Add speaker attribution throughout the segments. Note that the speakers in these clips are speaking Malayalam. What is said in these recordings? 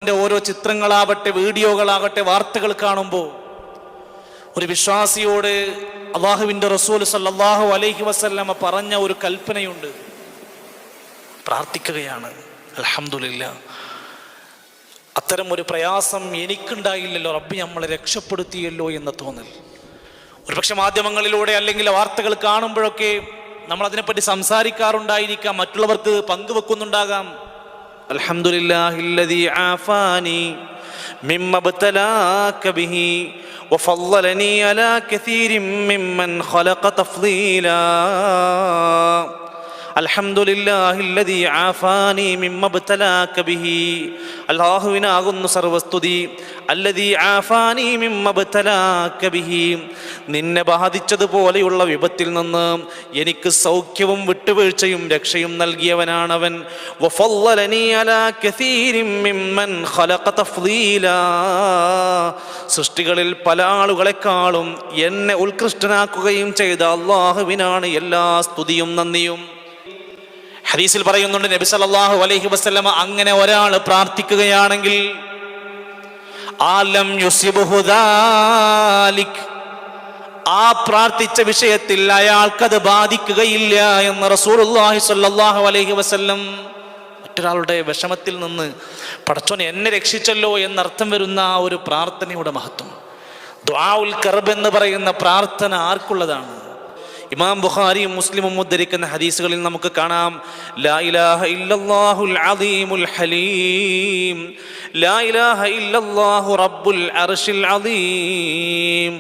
Speaker 1: അതിൻ്റെ ഓരോ ചിത്രങ്ങളാവട്ടെ, വീഡിയോകളാകട്ടെ, വാർത്തകൾ കാണുമ്പോൾ ഒരു വിശ്വാസിയോട് അല്ലാഹുവിൻ്റെ റസൂൽ സല്ലല്ലാഹു അലൈഹി വസല്ലമ പറഞ്ഞ ഒരു കൽപ്പനയുണ്ട്. പ്രാർത്ഥിക്കുകയാണ്. അൽഹംദുലില്ലാഹ്, അത്തരം ഒരു പ്രയാസം എനിക്കുണ്ടായില്ലല്ലോ, റബ്ബി നമ്മളെ രക്ഷപ്പെടുത്തിയല്ലോ എന്ന തോന്നൽ. ഒരുപക്ഷെ മാധ്യമങ്ങളിലൂടെ അല്ലെങ്കിൽ വാർത്തകൾ കാണുമ്പോഴൊക്കെ നമ്മൾ അതിനെപ്പറ്റി സംസാരിക്കാറുണ്ടായിരിക്കാം, മറ്റുള്ളവർക്ക് പങ്കുവെക്കുന്നുണ്ടാകാം. അൽഹംദുലില്ലാഹില്ലദീ ആഫാനി മിമ്മ ബതലാക ബിഹി വഫളലനി അലാ കസീരിൻ മിമ്മൻ ഖലഖ തഫ്ളീലാ. അൽഹംദുലില്ലാഹില്ലദീ ആഫാനി മിമ്മ ബതലാക ബിഹി, അല്ലാഹുവിനാകുന്നു സർവസ്തുതി. അല്ലദീ ആഫാനി മിമ്മ ബതലാക ബിഹി, നിന്നെ ബാധിച്ചതുപോലെയുള്ള വിപത്തിൽ നിന്ന് എനിക്ക് സൗഖ്യവും വിട്ടുവീഴ്ചയും രക്ഷയും നൽകിയവനാണവൻ. വഫളലനി അലാ കസീരിൻ മിമ്മൻ ഖലഖ തഫ്ളീലാ, സൃഷ്ടികളിൽ പല ആളുകളെക്കാളും എന്നെ ഉത്കൃഷ്ടനാക്കുകയും ചെയ്ത അല്ലാഹുവിനാണ് എല്ലാ സ്തുതിയും നന്ദിയും. ഹദീസിൽ പറയുന്നുണ്ട്, നബി സല്ലല്ലാഹു അലൈഹി വസല്ലമ അങ്ങനെ ഒരാൾ പ്രാർത്ഥിക്കുകയാണെങ്കിൽ ആലം യുസിബുഹു ദാലിക്, ആ പ്രാർത്ഥിച്ച വിഷയത്തിൽ അയാൾക്കത് ബാധിക്കുകയില്ല എന്ന് റസൂലുള്ളാഹി സ്വല്ലല്ലാഹു അലൈഹി വസല്ലം. മറ്റൊരാളുടെ വിഷമത്തിൽ നിന്ന് പടച്ചോൻ എന്നെ രക്ഷിച്ചല്ലോ എന്നർത്ഥം വരുന്ന ആ ഒരു പ്രാർത്ഥനയുടെ മഹത്വം. ദുആഉൽ കർബ് എന്ന് പറയുന്ന പ്രാർത്ഥന ആർക്കുള്ളതാണ്? ഇമാം ബുഖാരിയും മുസ്ലിമും ഉദ്ധരിക്കുന്ന ഹദീസുകളിൽ നമുക്ക് കാണാം, ലാ ഇലാഹ ഇല്ലല്ലാഹുൽ അദീമുൽ ഹലീം, ലാ ഇലാഹ ഇല്ലല്ലാഹു റബ്ബുൽ അർശിൽ അദീം,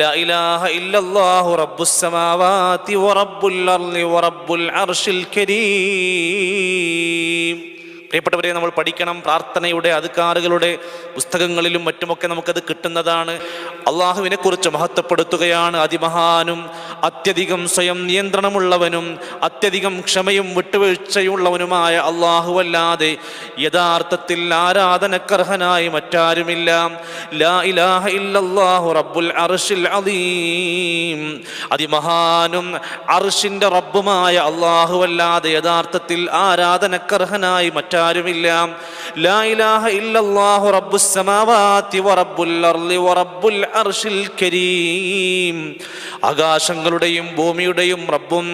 Speaker 1: ലാ ഇലാഹ ഇല്ലല്ലാഹു റബ്ബുസ് സമാവാതി വറബ്ബുൽ അർളി വറബ്ബുൽ അർശിൽ കരീം. പ്രിയപ്പെട്ടവരെ, നമ്മൾ പഠിക്കണം. പ്രാർത്ഥനയുടെ അദ്കാറുകളുടെ പുസ്തകങ്ങളിലും മറ്റുമൊക്കെ നമുക്കത് കിട്ടുന്നതാണ്. അള്ളാഹുവിനെ കുറിച്ച് മഹത്വപ്പെടുത്തുകയാണ്. അതിമഹാനും അത്യധികം സ്വയം നിയന്ത്രണമുള്ളവനും അത്യധികം ക്ഷമയും വിട്ടുവീഴ്ചയുള്ളവനുമായ അല്ലാഹുവല്ലാതെ യഥാർത്ഥത്തിൽ ആരാധനക്കർഹനായി മറ്റാരുമില്ല. ലാ ഇലാഹ ഇല്ലല്ലാഹു റബ്ബുൽ അർശിൽ അദീം, അതിമഹാനും അർശിന്റെ റബ്ബുമായ അല്ലാഹുവല്ലാതെ യഥാർത്ഥത്തിൽ ആരാധനക്കർഹനായി മറ്റാരുമില്ല. ലാ ഇലാഹ ഇല്ലല്ലാഹു റബ്ബുസ് സമാവാതി വറബ്ബുൽ അർളി വറബ്ബുൽ അർശിൽ കരീം, ആകാശങ്ങളുടെയും ഭൂമിയുടെയും റബ്ബും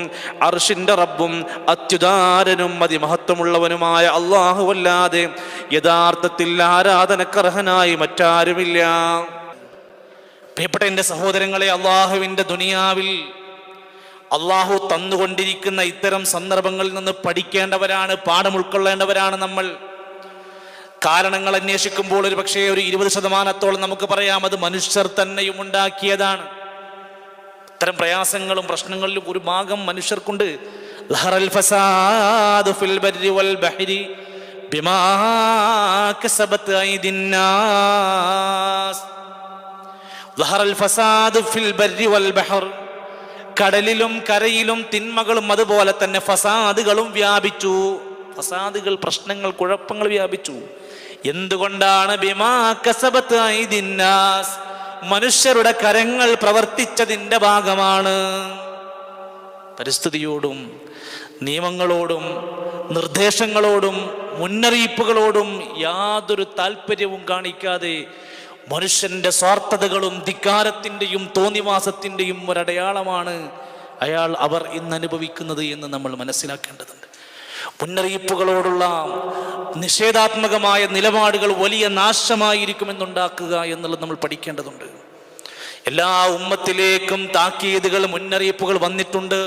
Speaker 1: അർശിന്റെ റബ്ബും അത്യുദാരനും അതിമഹത്വമുള്ളവനുമായ അല്ലാഹുവല്ലാതെ യഥാർത്ഥത്തിൽ ആരാധനക്കർഹനായി മറ്റാരുമില്ല. പ്രിയപ്പെട്ട എൻ്റെ സഹോദരങ്ങളെ, അള്ളാഹുവിൻ്റെ ദുനിയാവിൽ അള്ളാഹു തന്നുകൊണ്ടിരിക്കുന്ന ഇത്തരം സന്ദർഭങ്ങളിൽ നിന്ന് പഠിക്കേണ്ടവരാണ്, പാഠം ഉൾക്കൊള്ളേണ്ടവരാണ് നമ്മൾ. കാരണങ്ങൾ അന്വേഷിക്കുമ്പോൾ ഒരു പക്ഷേ ഒരു 20% നമുക്ക് പറയാം അത് മനുഷ്യർ തന്നെയും ഉണ്ടാക്കിയതാണ്. ഇത്തരം പ്രയാസങ്ങളും പ്രശ്നങ്ങളിലും ഒരു ഭാഗം മനുഷ്യർക്കുണ്ട്. ലഹറൽ ഫസാദു ഫിൽ ബർരി വൽ ബഹരി ബിമാ കസബത് ഐദിൻ നാസ്. ലഹറൽ ഫസാദു ഫിൽ ബർരി വൽ ബഹർ, കടലിലും കരയിലും തിന്മകളും അതുപോലെ തന്നെ ഫസാദുകളും വ്യാപിച്ചു. ഫസാദുകൾ, പ്രശ്നങ്ങൾ, കുഴപ്പങ്ങൾ വ്യാപിച്ചു. എന്തുകൊണ്ടാണ്? ബിമാ കസബത് ഐദിൻ നാസ്, മനുഷ്യരുടെ കരങ്ങൾ പ്രവർത്തിച്ചതിൻ്റെ ഭാഗമാണ്. പരിസ്ഥിതിയോടും നിയമങ്ങളോടും നിർദ്ദേശങ്ങളോടും മുന്നറിയിപ്പുകളോടും യാതൊരു താല്പര്യവും കാണിക്കാതെ മനുഷ്യന്റെ സ്വാർത്ഥതകളും ധിക്കാരത്തിൻ്റെയും തോന്നിവാസത്തിൻ്റെയും ഒരടയാളമാണ് അവർ ഇന്ന് അനുഭവിക്കുന്നത് എന്ന് നമ്മൾ മനസ്സിലാക്കേണ്ടതുണ്ട്. മുന്നറിയിപ്പുകളോടുള്ള നിഷേധാത്മകമായ നിലപാടുകൾ വലിയ നാശമായിരിക്കുമെന്നുണ്ടാക്കുക എന്നുള്ളത് നമ്മൾ പഠിക്കേണ്ടതുണ്ട്. എല്ലാ ഉമ്മത്തിലേക്കും താക്കീതുകൾ, മുന്നറിയിപ്പുകൾ വന്നിട്ടുണ്ട്.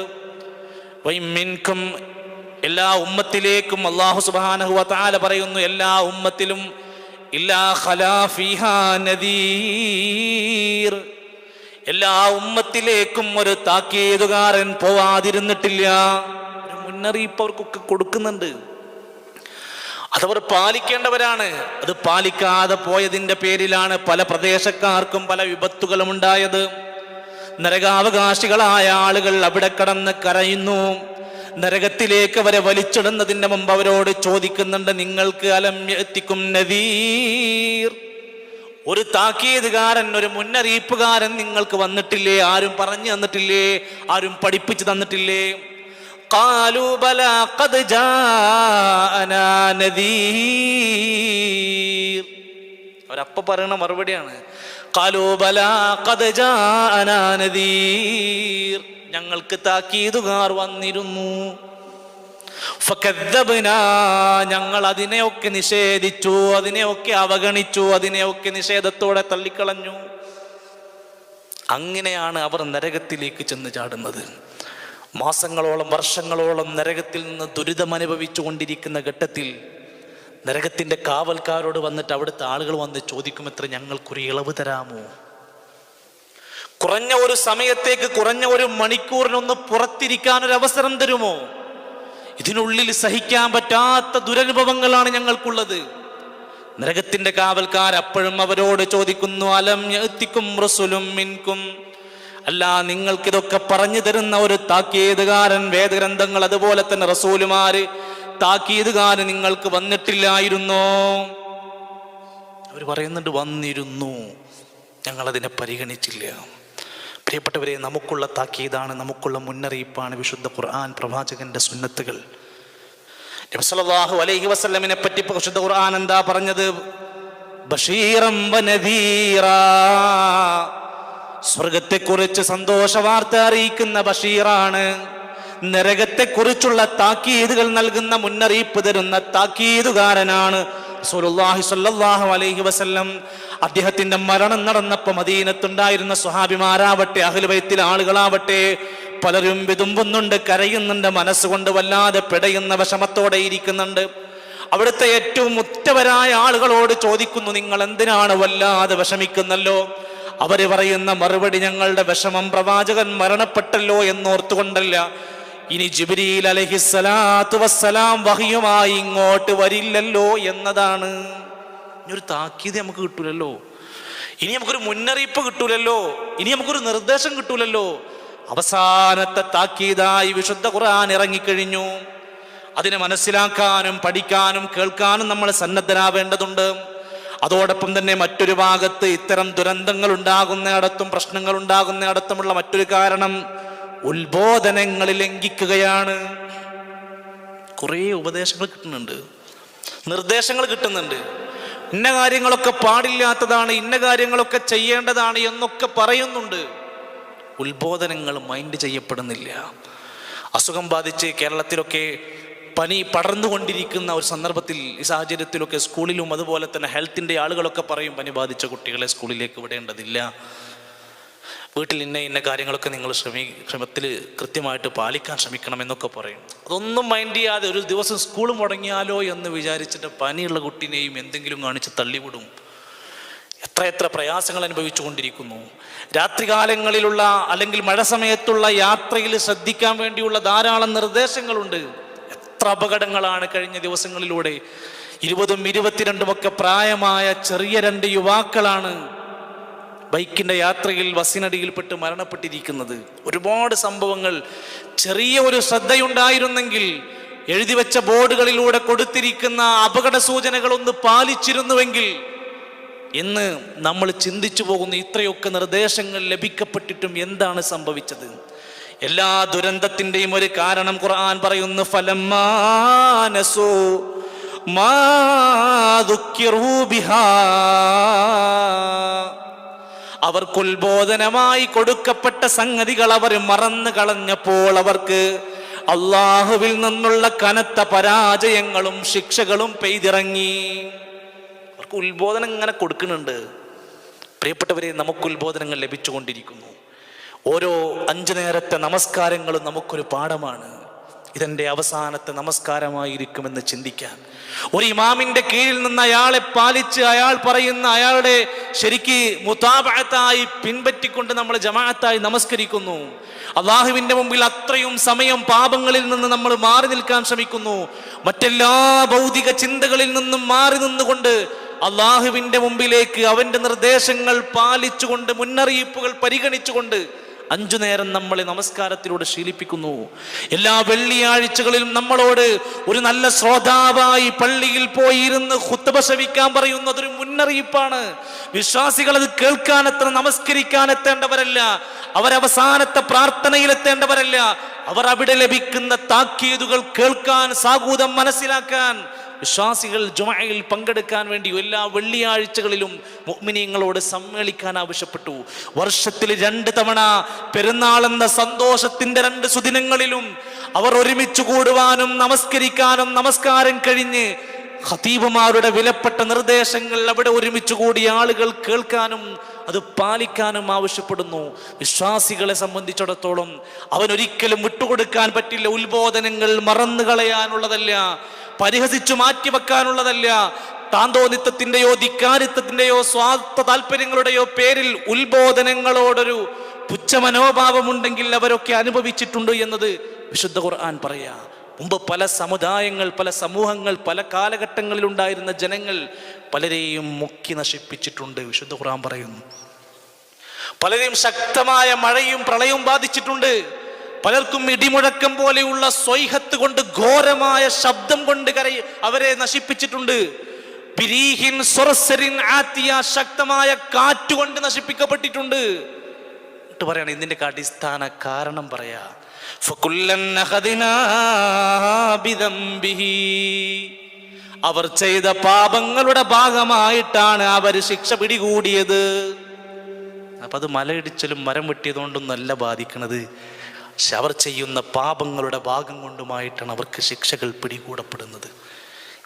Speaker 1: വൈമിൻകും, എല്ലാ ഉമ്മത്തിലേക്കും അല്ലാഹു സുബ്ഹാനഹു വ തആല പറയുന്നു, എല്ലാ ഉമ്മത്തിലും ഇല്ലാ ഖലാ ഫീഹാ നദീർ, എല്ലാ ഉമ്മത്തിലേക്കും ഒരു താക്കീതുകാരൻ പോവാതിരുന്നിട്ടില്ല. ഒരു മുന്നറിയിപ്പ് അവർക്കൊക്കെ കൊടുക്കുന്നുണ്ട്. അതവർ പാലിക്കേണ്ടവരാണ്. അത് പാലിക്കാതെ പോയതിൻ്റെ പേരിലാണ് പല പ്രദേശക്കാർക്കും പല വിപത്തുകളും ഉണ്ടായത്. നരകാവകാശികളായ ആളുകൾ അവിടെ കടന്ന് കരയുന്നു. നരകത്തിലേക്ക് അവരെ വലിച്ചിടുന്നതിന് മുമ്പ് അവരോട് ചോദിക്കുന്നുണ്ട്, നിങ്ങൾക്ക് അലം യഅതികും നദീർ, ഒരു താക്കീതുകാരൻ, ഒരു മുന്നറിയിപ്പുകാരൻ നിങ്ങൾക്ക് വന്നിട്ടില്ലേ? ആരും പറഞ്ഞു തന്നിട്ടില്ലേ? ആരും പഠിപ്പിച്ചു തന്നിട്ടില്ലേ? ഖാലൂ ബലാ ഖദ് ജാഅനാ നദീർ, അവരപ്പ പറയുന്ന മറുപടിയാണ്, ഖാലൂ ബലാ ഖദ് ജാഅനാ നദീർ, ഞങ്ങൾക്ക് താക്കീതുകാർ വന്നിരുന്നു. ഫകദ്ദബ്നാ, ഞങ്ങൾ അതിനെയൊക്കെ നിഷേധിച്ചു, അതിനെയൊക്കെ അവഗണിച്ചു, അതിനെയൊക്കെ നിഷേധത്തോടെ തള്ളിക്കളഞ്ഞു. അങ്ങനെയാണ് അവർ നരകത്തിലേക്ക് ചെന്ന് ചാടുന്നത്. മാസങ്ങളോളം വർഷങ്ങളോളം നരകത്തിൽ നിന്ന് ദുരിതം അനുഭവിച്ചു കൊണ്ടിരിക്കുന്ന ഘട്ടത്തിൽ നരകത്തിൻ്റെ കാവൽക്കാരോട് വന്നിട്ട് അവിടുത്തെ ആളുകൾ വന്ന് ചോദിക്കും, എത്ര ഞങ്ങൾക്കൊരു ഇളവ് തരാമോ? കുറഞ്ഞ ഒരു സമയത്തേക്ക്, കുറഞ്ഞ ഒരു മണിക്കൂറിനൊന്ന് പുറത്തിരിക്കാനൊരു അവസരം തരുമോ? ഇതിനുള്ളിൽ സഹിക്കാൻ പറ്റാത്ത ദുരനുഭവങ്ങളാണ് ഞങ്ങൾക്കുള്ളത്. നരകത്തിന്റെ കാവൽക്കാർ അപ്പോഴും അവരോട് ചോദിക്കുന്നു, അലം യഅതികും റസൂലും മിൻകും, അല്ല നിങ്ങൾക്കിതൊക്കെ പറഞ്ഞു തരുന്ന ഒരു താക്കീതുകാരൻ, വേദഗ്രന്ഥങ്ങൾ അതുപോലെ തന്നെ റസൂലുമാര്, താക്കീതുകാരൻ നിങ്ങൾക്ക് വന്നിട്ടില്ലായിരുന്നോ? അവർ പറയുന്നുണ്ട്, വന്നിരുന്നു, ഞങ്ങളതിനെ പരിഗണിച്ചില്ല. പ്രിയപ്പെട്ടവരെ, നമുക്കുള്ള താക്കീതാണ്, നമുക്കുള്ള മുന്നറിയിപ്പാണ് വിശുദ്ധ ഖുർആൻ, പ്രവാചകന്റെ സുന്നത്തുകൾ. നബി സല്ലല്ലാഹു അലൈഹി വസല്ലമിനെ പറ്റി വിശുദ്ധ ഖുർആൻ എന്താ പറഞ്ഞത്? ബശീറൻ വനദീറാ, സ്വർഗത്തെക്കുറിച്ച് സന്തോഷ വാർത്ത അറിയിക്കുന്ന ബഷീറാണ്, നരകത്തെക്കുറിച്ചുള്ള താക്കീതുകൾ നൽകുന്ന, മുന്നറിയിപ്പ് തരുന്ന താക്കീതുകാരനാണ് റസൂലുള്ളാഹി സ്വല്ലല്ലാഹു അലൈഹി വസല്ലം. അദ്ദേഹത്തിന്റെ മരണം നടന്നപ്പോൾ മദീനത്തുണ്ടായിരുന്ന സ്വഹാബിമാരാവട്ടെ, അഹ്ലു ബൈത്തിലെ ആളുകളാവട്ടെ, പലരും വിതുമ്പുന്നുണ്ട്, കരയുന്നുണ്ട്, മനസ്സുകൊണ്ട് വല്ലാതെ പിടയുന്ന വിഷമത്തോടെ ഇരിക്കുന്നുണ്ട്. അവിടുത്തെ ഏറ്റവും ഉറ്റവരായ ആളുകളോട് ചോദിക്കുന്നു, നിങ്ങൾ എന്തിനാണ് വല്ലാതെ വിഷമിക്കുന്നല്ലോ? അവര് പറയുന്ന മറുപടി, ഞങ്ങളുടെ വിഷമം പ്രവാചകൻ മരണപ്പെട്ടല്ലോ എന്നോർത്തുകൊണ്ടല്ല, ഇനി ജിബ്രീൽ അലൈഹിസ്സലാത്തു വസ്സലാം വഹിയുമായി ഇങ്ങോട്ട് വരില്ലല്ലോ എന്നതാണ്. ഇനി ഒരു താക്കീത് നമുക്ക് കിട്ടൂലല്ലോ, ഇനി നമുക്കൊരു മുന്നറിയിപ്പ് കിട്ടൂലല്ലോ, ഇനി നമുക്കൊരു നിർദ്ദേശം കിട്ടൂലല്ലോ. അവസാനത്തെ താക്കീതായി വിശുദ്ധ ഖുർആൻ ഇറങ്ങിക്കഴിഞ്ഞു. അതിനെ മനസ്സിലാക്കാനും പഠിക്കാനും കേൾക്കാനും നമ്മൾ സന്നദ്ധരാവേണ്ടതുണ്ട്. അതോടൊപ്പം തന്നെ മറ്റൊരു ഭാഗത്ത് ഇത്തരം ദുരന്തങ്ങൾ ഉണ്ടാകുന്നിടത്തും പ്രശ്നങ്ങൾ ഉണ്ടാകുന്നിടത്തുമുള്ള മറ്റൊരു കാരണം ഉത്ബോധനങ്ങൾ ലംഘിക്കുകയാണ്. കുറേ ഉപദേശങ്ങൾ കിട്ടുന്നുണ്ട്, നിർദ്ദേശങ്ങൾ കിട്ടുന്നുണ്ട്. ഇന്ന കാര്യങ്ങളൊക്കെ പാടില്ലാത്തതാണ്, ഇന്ന കാര്യങ്ങളൊക്കെ ചെയ്യേണ്ടതാണ് എന്നൊക്കെ പറയുന്നുണ്ട്. ഉത്ബോധനങ്ങൾ മൈൻഡ് ചെയ്യപ്പെടുന്നില്ല. അസുഖം ബാധിച്ച് കേരളത്തിലൊക്കെ പനി പടർന്നുകൊണ്ടിരിക്കുന്ന ഒരു സന്ദർഭത്തിൽ, ഈ സാഹചര്യത്തിലൊക്കെ സ്കൂളിലും അതുപോലെ തന്നെ ഹെൽത്തിൻ്റെ ആളുകളൊക്കെ പറയും, പനി ബാധിച്ച കുട്ടികളെ സ്കൂളിലേക്ക് വിടേണ്ടതില്ല, വീട്ടിൽ ഇന്ന കാര്യങ്ങളൊക്കെ നിങ്ങൾ ശ്രമത്തിൽ കൃത്യമായിട്ട് പാലിക്കാൻ ശ്രമിക്കണം എന്നൊക്കെ പറയും. അതൊന്നും മൈൻഡ് ചെയ്യാതെ ഒരു ദിവസം സ്കൂൾ മുടങ്ങിയാലോ എന്ന് വിചാരിച്ചിട്ട് പനിയുള്ള കുട്ടീനെയും എന്തെങ്കിലും കാണിച്ച് തള്ളിവിടും. എത്ര പ്രയാസങ്ങൾ അനുഭവിച്ചു കൊണ്ടിരിക്കുന്നു. രാത്രികാലങ്ങളിലുള്ള അല്ലെങ്കിൽ മഴ സമയത്തുള്ള യാത്രയിൽ ശ്രദ്ധിക്കാൻ വേണ്ടിയുള്ള ധാരാളം നിർദ്ദേശങ്ങളുണ്ട്. എത്ര അപകടങ്ങളാണ് കഴിഞ്ഞ ദിവസങ്ങളിലൂടെ. 20ഉം 22ഉം ഒക്കെ പ്രായമായ ചെറിയ 2 യുവാക്കളാണ് ബൈക്കിന്റെ യാത്രയിൽ ബസ്സിനടിയിൽപ്പെട്ട് മരണപ്പെട്ടിരിക്കുന്നത്. ഒരുപാട് സംഭവങ്ങൾ. ചെറിയ ഒരു ശ്രദ്ധയുണ്ടായിരുന്നെങ്കിൽ, എഴുതി വെച്ച ബോർഡുകളിലൂടെ കൊടുത്തിരിക്കുന്ന അപകട സൂചനകളൊന്ന് പാലിച്ചിരുന്നുവെങ്കിൽ എന്ന് നമ്മൾ ചിന്തിച്ചു പോകുന്നു. ഇത്രയൊക്കെ നിർദ്ദേശങ്ങൾ ലഭിക്കപ്പെട്ടിട്ടും എന്താണ് സംഭവിച്ചത്? എല്ലാ ദുരന്തത്തിന്റെയും ഒരു കാരണം ഖുർആൻ പറയുന്നു, ഫലമ്മാ നസൂ മാ ദുക്കിറൂ ബിഹാ, അവർക്ക് ഉത്ബോധനമായി കൊടുക്കപ്പെട്ട സംഗതികൾ അവർ മറന്നു കളഞ്ഞപ്പോൾ അവർക്ക് അള്ളാഹുവിൽ നിന്നുള്ള കനത്ത പരാജയങ്ങളും ശിക്ഷകളും പെയ്തിറങ്ങി. അവർക്ക് ഉത്ബോധനം ഇങ്ങനെ കൊടുക്കുന്നുണ്ട്. പ്രിയപ്പെട്ടവരെ, നമുക്ക് ഉത്ബോധനങ്ങൾ ലഭിച്ചുകൊണ്ടിരിക്കുന്നു. ഓരോ 5 നേരത്തെ നമസ്കാരങ്ങളും നമുക്കൊരു പാഠമാണ്. ഇതെൻ്റെ അവസാനത്തെ നമസ്കാരമായിരിക്കുമെന്ന് ചിന്തിക്കാൻ, ഒരു ഇമാമിന്റെ കീഴിൽ നിന്ന് അയാളെ പാലിച്ച് അയാൾ പറയുന്ന അയാളുടെ ശരിക്ക് മുതാബഅത്തായി പിൻപറ്റിക്കൊണ്ട് നമ്മൾ ജമാഅത്തായി നമസ്കരിക്കുന്നു. അള്ളാഹുവിന്റെ മുമ്പിൽ അത്രയും സമയം പാപങ്ങളിൽ നിന്ന് നമ്മൾ മാറി നിൽക്കാൻ ശ്രമിക്കുന്നു. മറ്റെല്ലാ ഭൗതിക ചിന്തകളിൽ നിന്നും മാറി നിന്നുകൊണ്ട് അള്ളാഹുവിന്റെ മുമ്പിലേക്ക് അവന്റെ നിർദ്ദേശങ്ങൾ പാലിച്ചുകൊണ്ട്, മുന്നറിയിപ്പുകൾ പരിഗണിച്ചുകൊണ്ട് 5 നേരം നമ്മളെ നമസ്കാരത്തിലൂടെ ശീലിപ്പിക്കുന്നു. എല്ലാ വെള്ളിയാഴ്ചകളിലും നമ്മളോട് ഒരു നല്ല ശ്രോതാവായി പള്ളിയിൽ പോയി ഇരുന്ന് ഖുത്ബ ശ്രവിക്കാൻ പറയുന്നത് ഒരു മുന്നറിയിപ്പാണ്. വിശ്വാസികൾ അത് കേൾക്കാനെത്ര നമസ്കരിക്കാനെത്തേണ്ടവരല്ല, അവരവസാനത്തെ പ്രാർത്ഥനയിലെത്തേണ്ടവരല്ല. അവർ അവിടെ ലഭിക്കുന്ന താക്കീതുകൾ കേൾക്കാൻ, സാഗൂതം മനസ്സിലാക്കാൻ വിശ്വാസികൾ ജുമഅയിൽ പങ്കെടുക്കാൻ വേണ്ടി എല്ലാ വെള്ളിയാഴ്ചകളിലും മുഅ്മിനീങ്ങളോട് സമ്മേളിക്കാൻ ആവശ്യപ്പെട്ടു. വർഷത്തിൽ 2 തവണ പെരുന്നാളെന്ന സന്തോഷത്തിന്റെ 2 സുദിനങ്ങളിലും അവർ ഒരുമിച്ച് കൂടുവാനും നമസ്കരിക്കാനും, നമസ്കാരം കഴിഞ്ഞ് ഖതീബുമാരുടെ വിലപ്പെട്ട നിർദ്ദേശങ്ങൾ അവിടെ ഒരുമിച്ച് കൂടിയ ആളുകൾ കേൾക്കാനും അത് പാലിക്കാനും ആവശ്യപ്പെടുന്നു. വിശ്വാസികളെ സംബന്ധിച്ചിടത്തോളം അവനൊരിക്കലും വിട്ടുകൊടുക്കാൻ പറ്റില്ല. ഉത്ബോധനങ്ങൾ മറന്നു കളയാനുള്ളതല്ല, പരിഹസിച്ചു മാറ്റിവെക്കാനുള്ളതല്ല. താന്തോന്നിത്വത്തിന്റെയോ ധിക്കാരിത്വത്തിന്റെയോ സ്വാർത്ഥ താല്പര്യങ്ങളുടെയോ പേരിൽ ഉത്ബോധനങ്ങളോടൊരു പുച്ഛമനോഭാവമുണ്ടെങ്കിൽ അവരൊക്കെ അനുഭവിച്ചിട്ടുണ്ട് എന്നത് വിശുദ്ധ ഖുർആൻ പറയാ. മുമ്പ് പല സമുദായങ്ങൾ, പല സമൂഹങ്ങൾ, പല കാലഘട്ടങ്ങളിൽ ഉണ്ടായിരുന്ന ജനങ്ങൾ പലരെയും മുക്കി നശിപ്പിച്ചിട്ടുണ്ട്. വിശുദ്ധ ഖുർആൻ പറയുന്നു, പലരെയും ശക്തമായ മഴയും പ്രളയവും ബാധിച്ചിട്ടുണ്ട്. പലർക്കും ഇടിമുഴക്കം പോലെയുള്ള സ്വൈഹത്ത് കൊണ്ട്, ഘോരമായ ശബ്ദം കൊണ്ട് അവരെ നശിപ്പിച്ചിട്ടുണ്ട്. പിരീഹിൻ സുർസരിൻ ആതിയ, ശക്തമായ കാറ്റുകൊണ്ട് നശിപ്പിക്കപ്പെട്ടിട്ടുണ്ട്. എന്നിട്ട് പറയാണ് ഇതിന്റെ അടിസ്ഥാന കാരണം പറയാ, അവർ ചെയ്ത പാപങ്ങളുടെ ഭാഗമായിട്ടാണ് അവർ ശിക്ഷ പിടികൂടിയത്. അപ്പൊ അത് മലയിടിച്ചലും മരം വെട്ടിയതുകൊണ്ടൊന്നല്ല ബാധിക്കുന്നത്, പക്ഷെ അവർ ചെയ്യുന്ന പാപങ്ങളുടെ ഭാഗം കൊണ്ടുമായിട്ടാണ് അവർക്ക് ശിക്ഷകൾ പിടികൂടപ്പെടുന്നത്.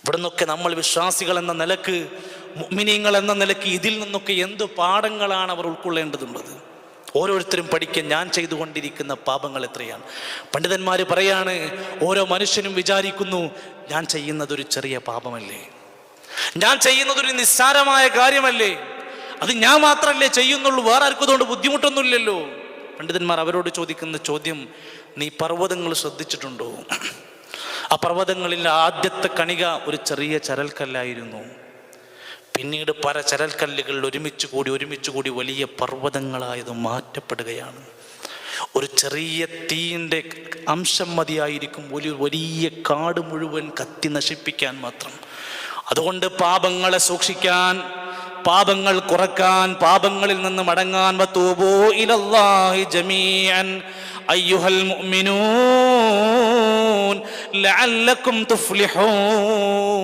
Speaker 1: ഇവിടെ നിന്നൊക്കെ നമ്മൾ വിശ്വാസികൾ എന്ന നിലക്ക്, മുഅ്മിനീങ്ങൾ എന്ന നിലക്ക് ഇതിൽ നിന്നൊക്കെ എന്തു പാഠങ്ങളാണ് അവർ ഉൾക്കൊള്ളേണ്ടതുള്ളത്? ഓരോരുത്തരും പഠിക്കാൻ ഞാൻ ചെയ്തുകൊണ്ടിരിക്കുന്ന പാപങ്ങൾ എത്രയാണ്. പണ്ഡിതന്മാർ പറയാണ്, ഓരോ മനുഷ്യനും വിചാരിക്കുന്നു ഞാൻ ചെയ്യുന്നതൊരു ചെറിയ പാപമല്ലേ, ഞാൻ ചെയ്യുന്നതൊരു നിസ്സാരമായ കാര്യമല്ലേ, അത് ഞാൻ മാത്രമല്ലേ ചെയ്യുന്നുള്ളൂ, വേറെ ആർക്കും അതുകൊണ്ട് ബുദ്ധിമുട്ടൊന്നുമില്ലല്ലോ. പണ്ഡിതന്മാർ അവരോട് ചോദിക്കുന്ന ചോദ്യം, നീ പർവ്വതങ്ങൾ ശ്രദ്ധിച്ചിട്ടുണ്ടോ? ആ പർവ്വതങ്ങളിൽ ആദ്യത്തെ കണിക ഒരു ചെറിയ ചരൽക്കല്ലായിരുന്നു. പിന്നീട് പല ചരൽക്കല്ലുകൾ ഒരുമിച്ച് കൂടി വലിയ പർവ്വതങ്ങളായത് മാറ്റപ്പെടുകയാണ്. ഒരു ചെറിയ തീയിൻ്റെ അംശം മതിയായിരിക്കും വലിയ കാട് മുഴുവൻ കത്തി നശിപ്പിക്കാൻ മാത്രം. അതുകൊണ്ട് പാപങ്ങളെ സൂക്ഷിക്കാൻ, പാപങ്ങൾ കുറക്കാൻ, പാപങ്ങളിൽ നിന്ന് മടങ്ങാൻ, വതൂബൂ ഇലല്ലാഹി ജമീഅൻ അയ്യുഹൽ മുഅ്മിനൂൻ ലഅല്ലക്കും തുഫ്ലിഹൂൻ.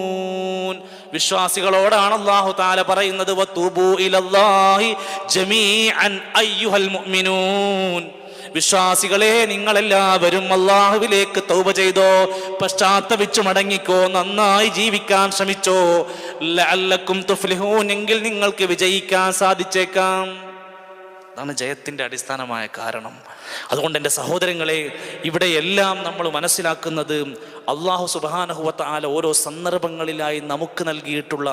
Speaker 1: വിശ്വാസികളോടാണ് അല്ലാഹു തആല പറയുന്നത്, വതൂബൂ ഇലല്ലാഹി ജമീഅൻ അയ്യുഹൽ മുഅ്മിനൂൻ. വിശ്വാസികളെ, നിങ്ങളെല്ലാവരും അല്ലാഹുവിലേക്ക് തൗബ ചെയ്തോ, പശ്ചാത്തപിച്ചു മടങ്ങിക്കോ, നന്നായി ജീവിക്കാൻ ശ്രമിച്ചോ. ലഅല്ലക്കും തുഫ്ലിഹൂൻ, എങ്കിൽ നിങ്ങൾക്ക് വിജയിക്കാൻ സാധിച്ചേക്കാം. അതാണ് ജയത്തിന്റെ അടിസ്ഥാനമായ കാരണം. അതുകൊണ്ട് എൻ്റെ സഹോദരങ്ങളെ, ഇവിടെയെല്ലാം നമ്മൾ മനസ്സിലാക്കുന്നത് അല്ലാഹു സുബ്ഹാനഹു വ തആല ഓരോ സന്ദർഭങ്ങളിലായി നമുക്ക് നൽകിയിട്ടുള്ള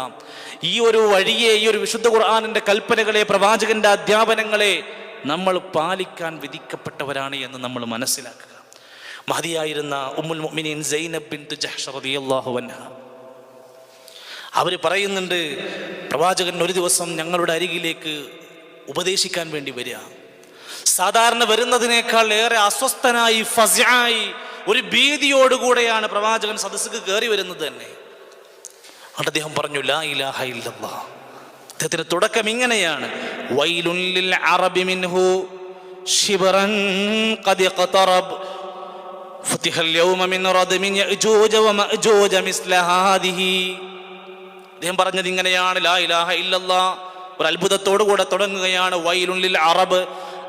Speaker 1: ഈ ഒരു വഴിയെ, ഈ ഒരു വിശുദ്ധ ഖുർആനിന്റെ കൽപ്പനകളെ, പ്രവാചകന്റെ അധ്യാപനങ്ങളെ നമ്മൾ പാലിക്കാൻ വിധിക്കപ്പെട്ടവരാണ് എന്ന് നമ്മൾ മനസ്സിലാക്കുക. മഹദിയായിരുന്ന ഉമ്മുൽ മുഅ്മിനീൻ സൈനബ് ബിൻത് ജഹ്ഷ് റളിയല്ലാഹു അൻഹ അവർ പറയുന്നുണ്ട്, പ്രവാചകൻ ഒരു ദിവസം ഞങ്ങളുടെ അരികിലേക്ക് ഉപദേശിക്കാൻ വേണ്ടി വരിക. സാധാരണ വരുന്നതിനേക്കാൾ ഏറെ അസ്വസ്ഥനായി, ഫസ്ആയി, ഒരു ഭീതിയോടുകൂടെയാണ് പ്രവാചകൻ സദസ്സിക്ക് കയറി വരുന്നത് തന്നെ. അദ്ദേഹം പറഞ്ഞു, ലാ ഇലാഹ ഇല്ലല്ലാഹ്. അദ്ദേഹത്തിന്റെ തുടക്കം ഇങ്ങനെയാണ്, വൈലുൻ ലിൽ അറബി മിൻഹു ശിബ്റൻ ഖദ് ഖതറബ് ഫുതിഹൽ യൗമ മിൻ റദ്മിൻ യഅജൂജ വമഅജൂജ മിസ്ല ഹാദിഹി. അദ്ദേഹം പറഞ്ഞത് ഇങ്ങനെയാണ്, ലാ ഇലാഹ ഇല്ലല്ലാഹ്. ഒരു അത്ഭുതത്തോടു കൂടെ തുടങ്ങുകയാണ്, വൈലുൻ ലിൽ അറബ്,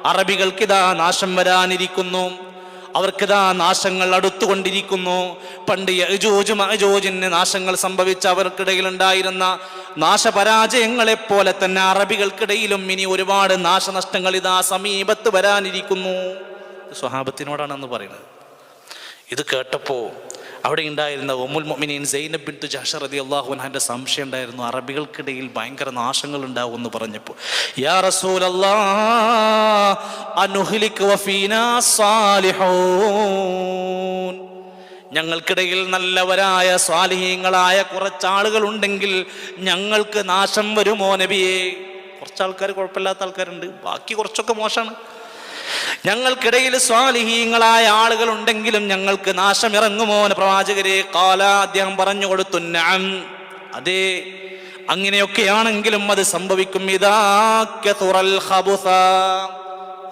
Speaker 1: അറബികൾക്കിതാ നാശം വരാനിരിക്കുന്നു, അവർക്കിതാ നാശങ്ങൾ അടുത്തുകൊണ്ടിരിക്കുന്നു. പണ്ട് യഅജൂജ് മഅജൂജിന് നാശങ്ങൾ സംഭവിച്ച അവർക്കിടയിൽ ഉണ്ടായിരുന്ന നാശപരാജയങ്ങളെപ്പോലെ തന്നെ അറബികൾക്കിടയിലും ഇനി ഒരുപാട് നാശനഷ്ടങ്ങൾ ഇതാ സമീപത്ത് വരാനിരിക്കുന്നു. സ്വഹാബത്തിനോടാണെന്ന് പറയുന്നത്. ഇത് കേട്ടപ്പോ അവിടെ ഉണ്ടായിരുന്ന ഉമ്മുൽ മുഅ്മിനീൻ സൈനബ് ബിൻത് ജഹ്ഷ് റളിയല്ലാഹു അൻഹയുടെ സംശയം ഉണ്ടായിരുന്നു, അറബികൾക്കിടയിൽ ഭയങ്കര നാശങ്ങൾ ഉണ്ടാവും എന്ന് പറഞ്ഞപ്പോൾ, യാ റസൂലല്ലാഹ് അനുഹ്ലിക് വഫീനാ സാലിഹൂൻ, ഞങ്ങൾക്കിടയിൽ നല്ലവരായ സ്വാലിഹീങ്ങളായ കുറച്ചാളുകൾ ഉണ്ടെങ്കിൽ ഞങ്ങൾക്ക് നാശം വരുമോ നബിയേ? കുറച്ചാൾക്കാർ കുഴപ്പമില്ലാത്ത ആൾക്കാരുണ്ട്, ബാക്കി കുറച്ചൊക്കെ മോശമാണ്. ഞങ്ങൾക്കിടയിൽ സ്വാലിഹീങ്ങളായ ആളുകൾ ഉണ്ടെങ്കിലും ഞങ്ങൾക്ക് നാശം ഇറങ്ങുമോ പ്രവാചകരെ? ഖാല, അദ്ദേഹം പറഞ്ഞു കൊടുത്തു, നഅം, അതെ, അങ്ങനെയൊക്കെയാണെങ്കിലും അത് സംഭവിക്കും. ഇദാ കതുറൽ ഖബുസ,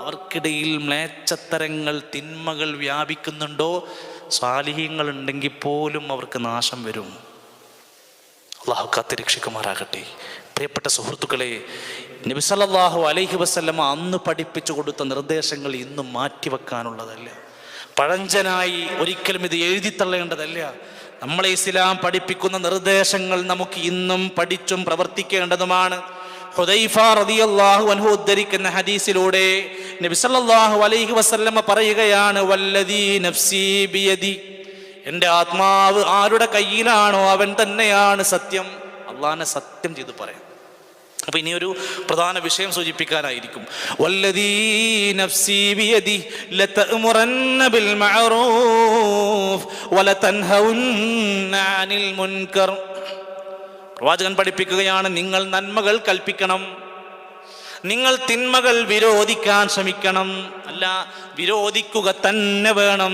Speaker 1: അവർക്കിടയിൽ മ്ലേച്ഛത്തരങ്ങൾ, തിന്മകൾ വ്യാപിക്കുന്നുണ്ടോ, സ്വാലിഹീങ്ങൾ ഉണ്ടെങ്കിൽ പോലും അവർക്ക് നാശം വരും. അള്ളാഹു കാത്തുരക്ഷിക്കുമാറാകട്ടെ. പ്രിയപ്പെട്ട സുഹൃത്തുക്കളെ, നബി സല്ലല്ലാഹു അലൈഹി വസല്ലമ അന്ന് പഠിപ്പിച്ചു കൊടുത്ത നിർദ്ദേശങ്ങൾ ഇന്നും മാറ്റിവെക്കാനുള്ളതല്ല. പഴഞ്ചനായി ഒരിക്കലും ഇത് എഴുതിത്തള്ളേണ്ടതല്ല. നമ്മളെ ഇസ്ലാം പഠിപ്പിക്കുന്ന നിർദ്ദേശങ്ങൾ നമുക്ക് ഇന്നും പഠിച്ചും പ്രവർത്തിക്കേണ്ടതുമാണ്. ഹുദൈഫ റളിയല്ലാഹു അൻഹു ഉദ്ധരിക്കുന്ന ഹദീസിലൂടെ നബി സല്ലല്ലാഹു അലൈഹി വസല്ലമ പറയുകയാണ്, വല്ലദീ നഫ്സി ബിയദി, എൻ്റെ ആത്മാവ് ആരുടെ കയ്യിലാണോ അവൻ തന്നെയാണ് സത്യം. അള്ളാഹനെ സത്യം ചെയ്ത് പറയാം. അപ്പൊ ഇനിയൊരു പ്രധാന വിഷയം സൂചിപ്പിക്കാനായിരിക്കും. വല്ലദീ നഫ്സി ബിയദി ലതഅമുറന്ന ബിൽ മഅറൂഫ് വലതൻഹൗന്ന അനിൽ മുൻകർ. പ്രവാചകൻ പഠിപ്പിക്കുകയാണ്, നിങ്ങൾ നന്മകൾ കൽപ്പിക്കണം, നിങ്ങൾ തിന്മകൾ വിരോധിക്കാൻ ശ്രമിക്കണം. അല്ല, വിരോധിക്കുക തന്നെ വേണം.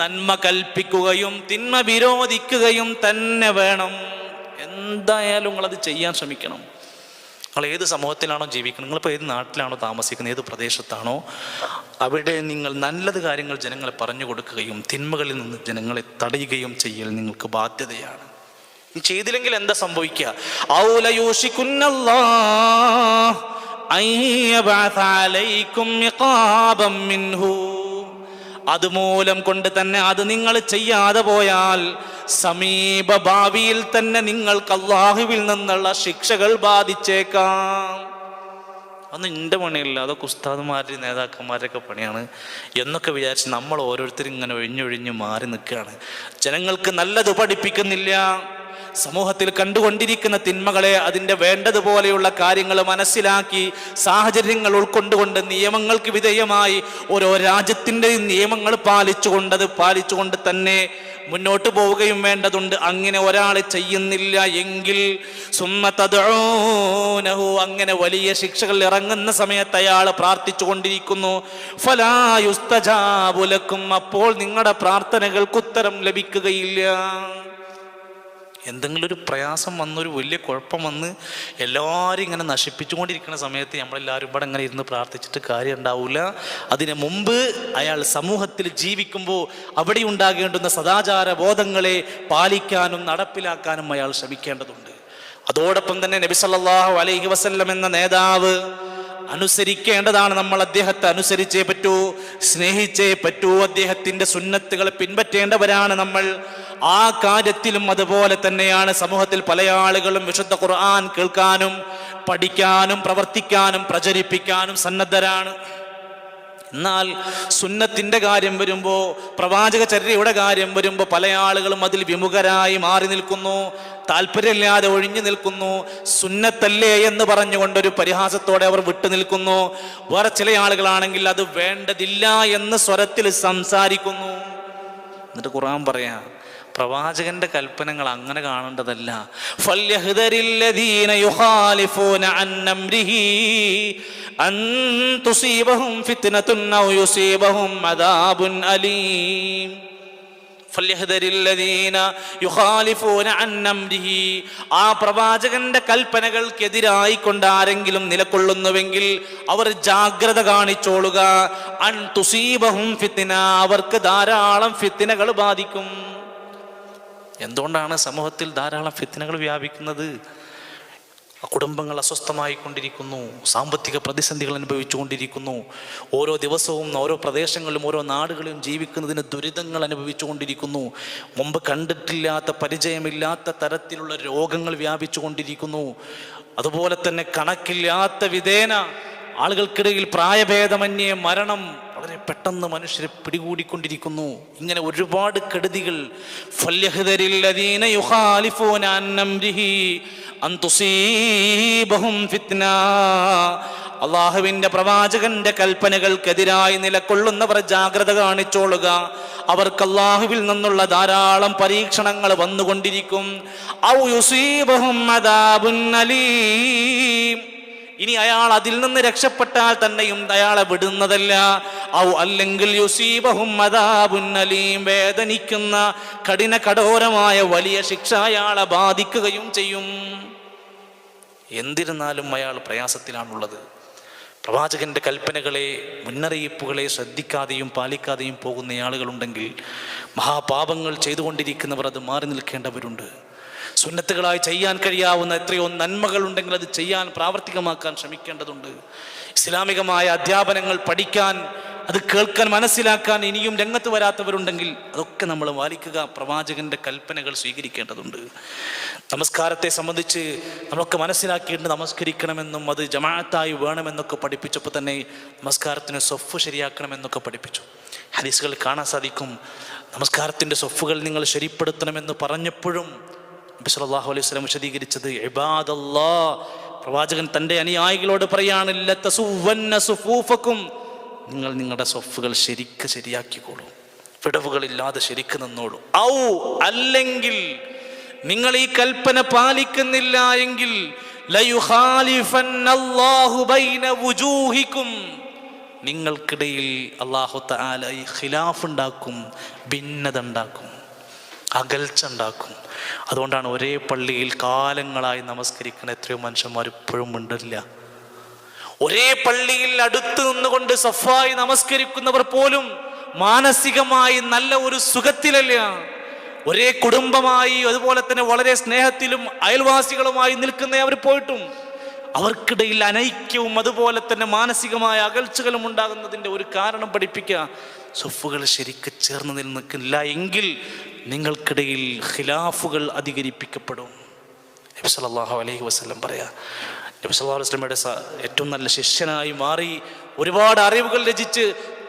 Speaker 1: നന്മ കൽപ്പിക്കുകയും തിന്മ വിരോധിക്കുകയും തന്നെ വേണം. എന്തായാലും നിങ്ങളത് ചെയ്യാൻ ശ്രമിക്കണം. നിങ്ങൾ ഏത് സമൂഹത്തിലാണോ ജീവിക്കുന്നത്, നിങ്ങളിപ്പോൾ ഏത് നാട്ടിലാണോ താമസിക്കുന്നത്, ഏത് പ്രദേശത്താണോ, അവിടെ നിങ്ങൾ നല്ലത് കാര്യങ്ങൾ ജനങ്ങളെ പറഞ്ഞു കൊടുക്കുകയും തിന്മകളിൽ നിന്ന് ജനങ്ങളെ തടയുകയും ചെയ്യൽ നിങ്ങൾക്ക് ബാധ്യതയാണ്. ചെയ്തില്ലെങ്കിൽ എന്താ സംഭവിക്കുക? അതുമൂലം കൊണ്ട് തന്നെ അത് നിങ്ങൾ ചെയ്യാതെ പോയാൽ സമീപ ഭാവിയിൽ തന്നെ നിങ്ങൾക്ക് അല്ലാഹുവിൽ നിന്നുള്ള ശിക്ഷകൾ ബാധിച്ചേക്കാം. അന്ന് എൻ്റെ പണിയല്ല, അതൊക്കെ ഉസ്താദുമാരുടെ നേതാക്കന്മാരൊക്കെ പണിയാണ് എന്നൊക്കെ വിചാരിച്ച് നമ്മൾ ഓരോരുത്തരും ഇങ്ങനെ ഒഴിഞ്ഞൊഴിഞ്ഞ് മാറി നിൽക്കുകയാണ്. ജനങ്ങൾക്ക് നല്ലത് പഠിപ്പിക്കുന്നില്ല. സമൂഹത്തിൽ കണ്ടുകൊണ്ടിരിക്കുന്ന തിന്മകളെ, അതിൻ്റെ വേണ്ടതുപോലെയുള്ള കാര്യങ്ങൾ മനസ്സിലാക്കി സാഹചര്യങ്ങൾ ഉൾക്കൊണ്ടുകൊണ്ട് നിയമങ്ങൾക്ക് വിധേയമായി ഓരോ രാജ്യത്തിൻ്റെ നിയമങ്ങൾ പാലിച്ചുകൊണ്ട് തന്നെ മുന്നോട്ട് പോവുകയും വേണ്ടതുണ്ട്. അങ്ങനെ ഒരാൾ ചെയ്യുന്നില്ല എങ്കിൽ സുമ്മതദഊനഹു, അങ്ങനെ വലിയ ശിക്ഷകൾ ഇറങ്ങുന്ന സമയത്ത് അയാൾ പ്രാർത്ഥിച്ചു കൊണ്ടിരിക്കുന്നു. ഫലാ യുസ്തജാബു ലക്കും, അപ്പോൾ നിങ്ങളുടെ പ്രാർത്ഥനകൾക്ക് ഉത്തരം ലഭിക്കുകയില്ല. എന്തെങ്കിലും ഒരു പ്രയാസം വന്ന്, ഒരു വലിയ കുഴപ്പം വന്ന് എല്ലാവരും ഇങ്ങനെ നശിപ്പിച്ചുകൊണ്ടിരിക്കുന്ന സമയത്ത് നമ്മളെല്ലാവരും ഇവിടെ ഇങ്ങനെ ഇരുന്ന് പ്രാർത്ഥിച്ചിട്ട് കാര്യം ഉണ്ടാവില്ല. അതിന് മുമ്പ് അയാൾ സമൂഹത്തിൽ ജീവിക്കുമ്പോൾ അവിടെ ഉണ്ടാകേണ്ടുന്ന സദാചാര ബോധങ്ങളെ പാലിക്കാനും നടപ്പിലാക്കാനും അയാൾ ശ്രമിക്കേണ്ടതുണ്ട്. അതോടൊപ്പം തന്നെ നബി സല്ലല്ലാഹു അലൈഹി വസല്ലം എന്ന നേതാവ് അനുസരിക്കേണ്ടതാണ്. നമ്മൾ അദ്ദേഹത്തെ അനുസരിച്ചേ പറ്റൂ, സ്നേഹിച്ചേ പറ്റൂ. അദ്ദേഹത്തിൻ്റെ സുന്നത്തുകളെ പിൻപറ്റേണ്ടവരാണ് നമ്മൾ. ആ കാര്യത്തിലും അതുപോലെ തന്നെയാണ്. സമൂഹത്തിൽ പല ആളുകളും വിശുദ്ധ ഖുർആൻ കേൾക്കാനും പഠിക്കാനും പ്രവർത്തിക്കാനും പ്രചരിപ്പിക്കാനും സന്നദ്ധരാണ്. എന്നാൽ സുന്നത്തിൻ്റെ കാര്യം വരുമ്പോൾ, പ്രവാചക ചര്യയുടെ കാര്യം വരുമ്പോൾ പല ആളുകളും അതിൽ വിമുഖരായി മാറി നിൽക്കുന്നു, താല്പര്യമില്ലാതെ ഒഴിഞ്ഞു നിൽക്കുന്നു. സുന്നത്തല്ലേ എന്ന് പറഞ്ഞുകൊണ്ടൊരു പരിഹാസത്തോടെ അവർ വിട്ടു നിൽക്കുന്നു. വേറെ ചില ആളുകളാണെങ്കിൽ അത് വേണ്ടതില്ല എന്ന് സ്വരത്തിൽ സംസാരിക്കുന്നു. എന്നിട്ട് ഖുർആൻ പറയാം, പ്രവാചകന്റെ കൽപ്പനകൾ അങ്ങനെ കാണേണ്ടതല്ല. ഫല്യഹ്ദരില്ലദീന യുഖാലിഫൂന അൻ അംരിഹി അൻ തുസീബഹും ഫിത്നതുൻ ഔ യുസീബഹും അദാബുൻ അലീം. ഫല്യഹ്ദരില്ലദീന യുഖാലിഫൂന അൻ അംരിഹി, ആ പ്രവാചകന്റെ കൽപ്പനകൾക്കെതിരായി കൊണ്ട് ആരെങ്കിലും നിലകൊള്ളുന്നുവെങ്കിൽ അവർ ജാഗ്രത കാണിച്ചോളുക. അൻ തുസീബഹും ഫിത്ന, അവർക്ക് ധാരാളം ഫിത്നകൾ ബാധിക്കും. എന്തുകൊണ്ടാണ് സമൂഹത്തിൽ ധാരാളം ഫിത്നകൾ വ്യാപിക്കുന്നത്? കുടുംബങ്ങൾ അസ്വസ്ഥമായി കൊണ്ടിരിക്കുന്നു, സാമ്പത്തിക പ്രതിസന്ധികൾ അനുഭവിച്ചുകൊണ്ടിരിക്കുന്നു. ഓരോ ദിവസവും ഓരോ പ്രദേശങ്ങളിലും ഓരോ നാടുകളിലും ജീവിക്കുന്നതിന് ദുരിതങ്ങൾ അനുഭവിച്ചുകൊണ്ടിരിക്കുന്നു. മുമ്പ് കണ്ടിട്ടില്ലാത്ത, പരിചയമില്ലാത്ത തരത്തിലുള്ള രോഗങ്ങൾ വ്യാപിച്ചു കൊണ്ടിരിക്കുന്നു. അതുപോലെ തന്നെ കണക്കില്ലാത്ത വിധേന ആളുകൾക്കിടയിൽ പ്രായഭേദമന്യേ മരണം വളരെ പെട്ടെന്ന് മനുഷ്യരെ പിടികൂടിക്കൊണ്ടിരിക്കുന്നു. ഇങ്ങനെ ഒരുപാട് കെടുതികൾ. ഫല്യഹ്ദരില്ലദീന യുഖാലിഫൂന അൻ അംരിഹി അൻ തുസീബഹും ഫിത്ന, അല്ലാഹുവിന്റെ പ്രവാചകന്റെ കൽപ്പനകൾക്കെതിരായി നിലകൊള്ളുന്നവർ ജാഗ്രത കാണിച്ചോളുക. അവർക്ക് അല്ലാഹുവിൽ നിന്നുള്ള ധാരാളം പരീക്ഷണങ്ങൾ വന്നുകൊണ്ടിരിക്കും. ഔ യുസീബഹും അദാബുൻ അലീം, ഇനി അയാൾ അതിൽ നിന്ന് രക്ഷപ്പെട്ടാൽ തന്നെയും അയാളെ വിടുന്നതല്ല. ഔ അല്ലെങ്കിൽ യുസീബഹും അദാബുൻ അലീം, വേദനിക്കുന്ന കഠോരമായ വലിയ ശിക്ഷ അയാളെ ബാധിക്കുകയും ചെയ്യും. എന്തിരുന്നാലും അയാൾ പ്രയാസത്തിലാണുള്ളത്. പ്രവാചകന്റെ കൽപ്പനകളെ, മുന്നറിയിപ്പുകളെ ശ്രദ്ധിക്കാതെയും പാലിക്കാതെയും പോകുന്ന ആളുകളുണ്ടെങ്കിൽ, മഹാപാപങ്ങൾ ചെയ്തുകൊണ്ടിരിക്കുന്നവർ അത് മാറി നിൽക്കേണ്ടവരുണ്ട്. സുന്നത്തുകളായി ചെയ്യാൻ കഴിയാവുന്ന എത്രയോ നന്മകളുണ്ടെങ്കിൽ അത് ചെയ്യാൻ, പ്രാവർത്തികമാക്കാൻ ശ്രമിക്കേണ്ടതുണ്ട്. ഇസ്ലാമികമായ അധ്യാപനങ്ങൾ പഠിക്കാൻ, അത് കേൾക്കാൻ, മനസ്സിലാക്കാൻ ഇനിയും രംഗത്ത് വരാത്തവരുണ്ടെങ്കിൽ അതൊക്കെ നമ്മൾ പാലിക്കുക. പ്രവാചകന്റെ കൽപ്പനകൾ സ്വീകരിക്കേണ്ടതുണ്ട്. നമസ്കാരത്തെ സംബന്ധിച്ച് നമ്മളൊക്കെ മനസ്സിലാക്കിയിട്ട് നമസ്കരിക്കണമെന്നും അത് ജമാഅത്തായി വേണമെന്നൊക്കെ പഠിപ്പിച്ചപ്പോൾ തന്നെ നമസ്കാരത്തിന് സ്വഫ് ശരിയാക്കണമെന്നൊക്കെ പഠിപ്പിച്ചു. ഹദീസുകൾ കാണാൻ സാധിക്കും. നമസ്കാരത്തിൻ്റെ സ്വഫുകൾ നിങ്ങൾ ശരിപ്പെടുത്തണമെന്ന് പറഞ്ഞപ്പോഴും നബി സല്ലല്ലാഹു അലൈഹി വസല്ലം വിശദീകരിച്ചത് ഇബാദല്ലാഹ്, പ്രവാചകൻ തൻ്റെ അനുയായികളോട് പറയാണ്, ലതസുവന്ന സുഫൂഫക്കും, നിങ്ങൾ നിങ്ങളുടെ സ്വഫുകൾ ശരിയാക്കിക്കോളൂ, വിടവുകളില്ലാതെ ശരിക്ക് നിന്നോളൂ. ഔ അല്ലെങ്കിൽ നിങ്ങൾ ഈ കൽപ്പന പാലിക്കുന്നില്ല എങ്കിൽ ലയുഖാലിഫന്നല്ലാഹു ബൈന വുജൂഹിക്കും, നിങ്ങൾക്കിടയിൽ അല്ലാഹു തആല ഈ ഖിലാഫ് ഉണ്ടാക്കും, ഭിന്നത ഉണ്ടാക്കും, അകൽച്ച ഉണ്ടാക്കും. അതുകൊണ്ടാണ് ഒരേ പള്ളിയിൽ കാലങ്ങളായി നമസ്കരിക്കുന്ന എത്രയോ മനുഷ്യന്മാർ ഇപ്പോഴും ഉണ്ടില്ല. ഒരേ പള്ളിയിൽ അടുത്ത് നിന്നുകൊണ്ട് സഫായി നമസ്കരിക്കുന്നവർ പോലും മാനസികമായി നല്ല ഒരു സുഖത്തിലല്ല. ഒരേ കുടുംബമായി, അതുപോലെ തന്നെ വളരെ സ്നേഹത്തിലും അയൽവാസികളുമായി നിൽക്കുന്നവർ പോയിട്ടും അവർക്കിടയിൽ അനൈക്യവും അതുപോലെ തന്നെ മാനസികമായ അകൽച്ചകളും ഉണ്ടാകുന്നതിൻ്റെ ഒരു കാരണം പഠിപ്പിക്കുക. സഫുകൾ ശരിക്ക് ചേർന്ന് നിൽക്കില്ല എങ്കിൽ നിങ്ങൾക്കിടയിൽ ഖിലാഫുകൾ അധികരിപ്പിക്കപ്പെടും. നബി സല്ലല്ലാഹു അലൈഹി വസല്ലം പറയാ, നബി സല്ലല്ലാഹു അലൈഹി വസല്ലമയുടെ ഏറ്റവും നല്ല ശിഷ്യനായി മാറി ഒരുപാട് അറിവുകൾ രചിച്ച്